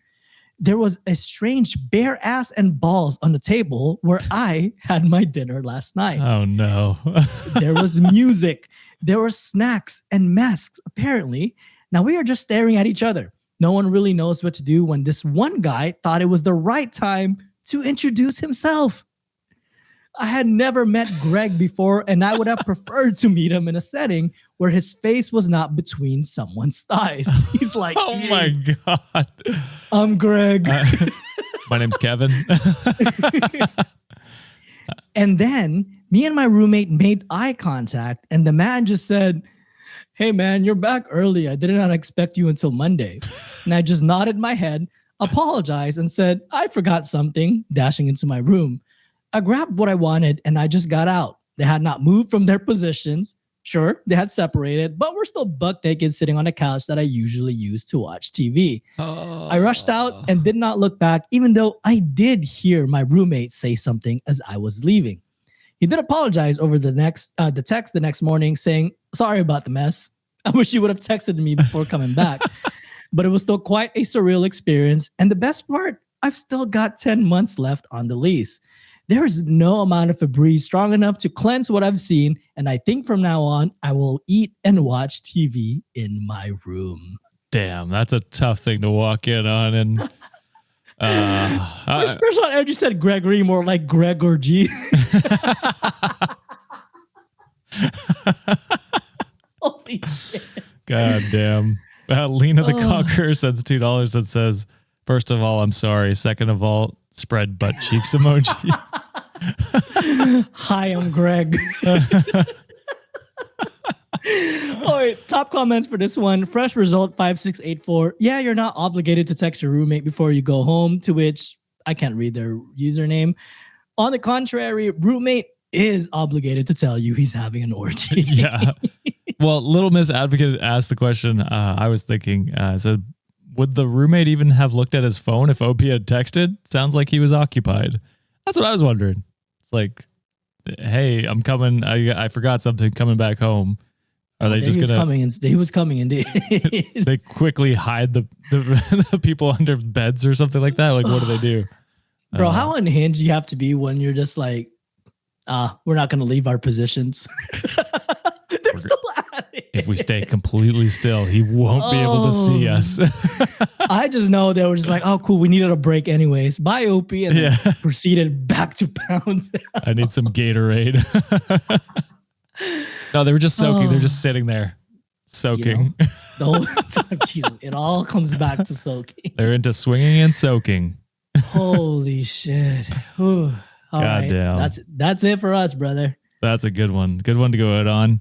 There was a strange bare ass and balls on the table where I had my dinner last night. Oh no. There was music. There were snacks and masks, apparently. Now we are just staring at each other. No one really knows what to do when this one guy thought it was the right time to introduce himself. I had never met Greg before, and I would have preferred to meet him in a setting where his face was not between someone's thighs. He's like, oh my God. I'm Greg. My name's Kevin. And then me and my roommate made eye contact, and the man just said, hey man, you're back early. I did not expect you until Monday. And I just nodded my head, apologized, and said, I forgot something, dashing into my room. I grabbed what I wanted and I just got out. They had not moved from their positions. Sure, they had separated, but we're still buck naked sitting on a couch that I usually use to watch TV. Oh. I rushed out and did not look back, even though I did hear my roommate say something as I was leaving. He did apologize over the text the next morning saying, sorry about the mess. I wish you would have texted me before coming back. But it was still quite a surreal experience. And the best part, I've still got 10 months left on the lease. There is no amount of Febreze strong enough to cleanse what I've seen, and I think from now on, I will eat and watch TV in my room. Damn, that's a tough thing to walk in on. And first person on Andrew said Gregory, more like Gregor G. God damn. Lena the Conqueror sends $2 that says, first of all, I'm sorry. Second of all, spread butt cheeks emoji. Hi, I'm Greg. All right, top comments for this one. Fresh result 5684. Yeah, you're not obligated to text your roommate before you go home, to which I can't read their username. On the contrary, roommate is obligated to tell you he's having an orgy. Yeah. Well, Little Miss Advocate asked the question. I was thinking, said, would the roommate even have looked at his phone if OP had texted? Sounds like he was occupied. That's what I was wondering. It's like, hey, I'm coming. I forgot something coming back home. Are they just gonna? He was coming indeed. They quickly hide the people under beds or something like that. Like, what do they do? Bro, how unhinged you have to be when you're just like, we're not gonna leave our positions. They're still at it. If we stay completely still, he won't be able to see us. I just know they were just like, oh, cool. We needed a break anyways. Bye, OP. And then proceeded back to pounds. I need some Gatorade. No, they were just soaking. They're just sitting there soaking. You know, the whole time, Jesus, it all comes back to soaking. They're into swinging and soaking. Holy shit. Whew. All right. Damn. That's it for us, brother. That's a good one. Good one to go out on.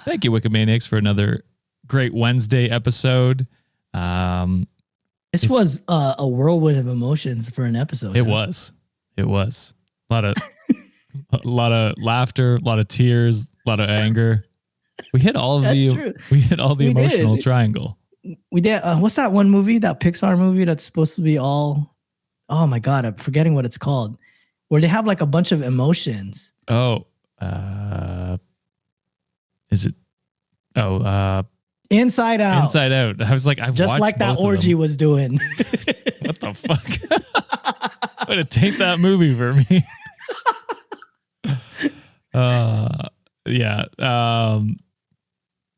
Thank you, WikiManiacs, for another great Wednesday episode. This was a whirlwind of emotions for an episode. It was. A lot of laughter, a lot of tears, a lot of anger. We hit all of the emotional triangle. We did. What's that one movie? That Pixar movie that's supposed to be all? Oh my God, I'm forgetting what it's called. Where they have like a bunch of emotions. Oh, is it? Oh, Inside Out. Inside Out. I was like, I've just watched like that both of orgy them. was doing. What the fuck? Way to taint that movie for me. Yeah.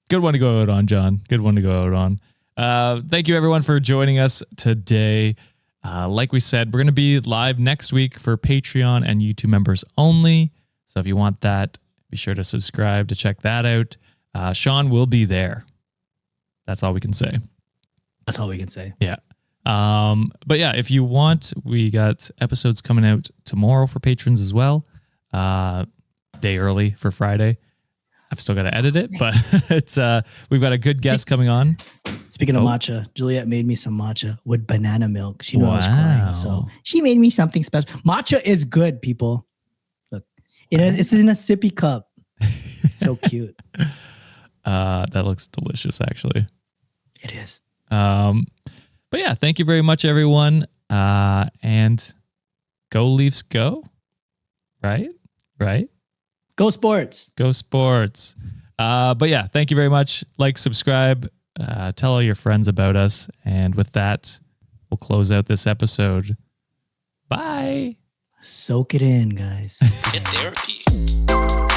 Good one to go out on, John. Good one to go out on. Thank you everyone for joining us today. Like we said, we're going to be live next week for Patreon and YouTube members only. So if you want that, be sure to subscribe to check that out. Sean will be there. That's all we can say. That's all we can say. Yeah. But yeah, if you want, we got episodes coming out tomorrow for patrons as well. Day early for Friday. I've still got to edit it, but it's we've got a good guest coming on. Speaking of matcha, Juliet made me some matcha with banana milk. She knew I was crying, so she made me something special. Matcha is good, people. Look, it's in a sippy cup. It's so cute. That looks delicious, actually. It is. But yeah, thank you very much, everyone. And go Leafs, go! Right. Go sports. Go sports. But yeah, thank you very much. Like, subscribe, tell all your friends about us. And with that, we'll close out this episode. Bye. Soak it in, guys. In therapy.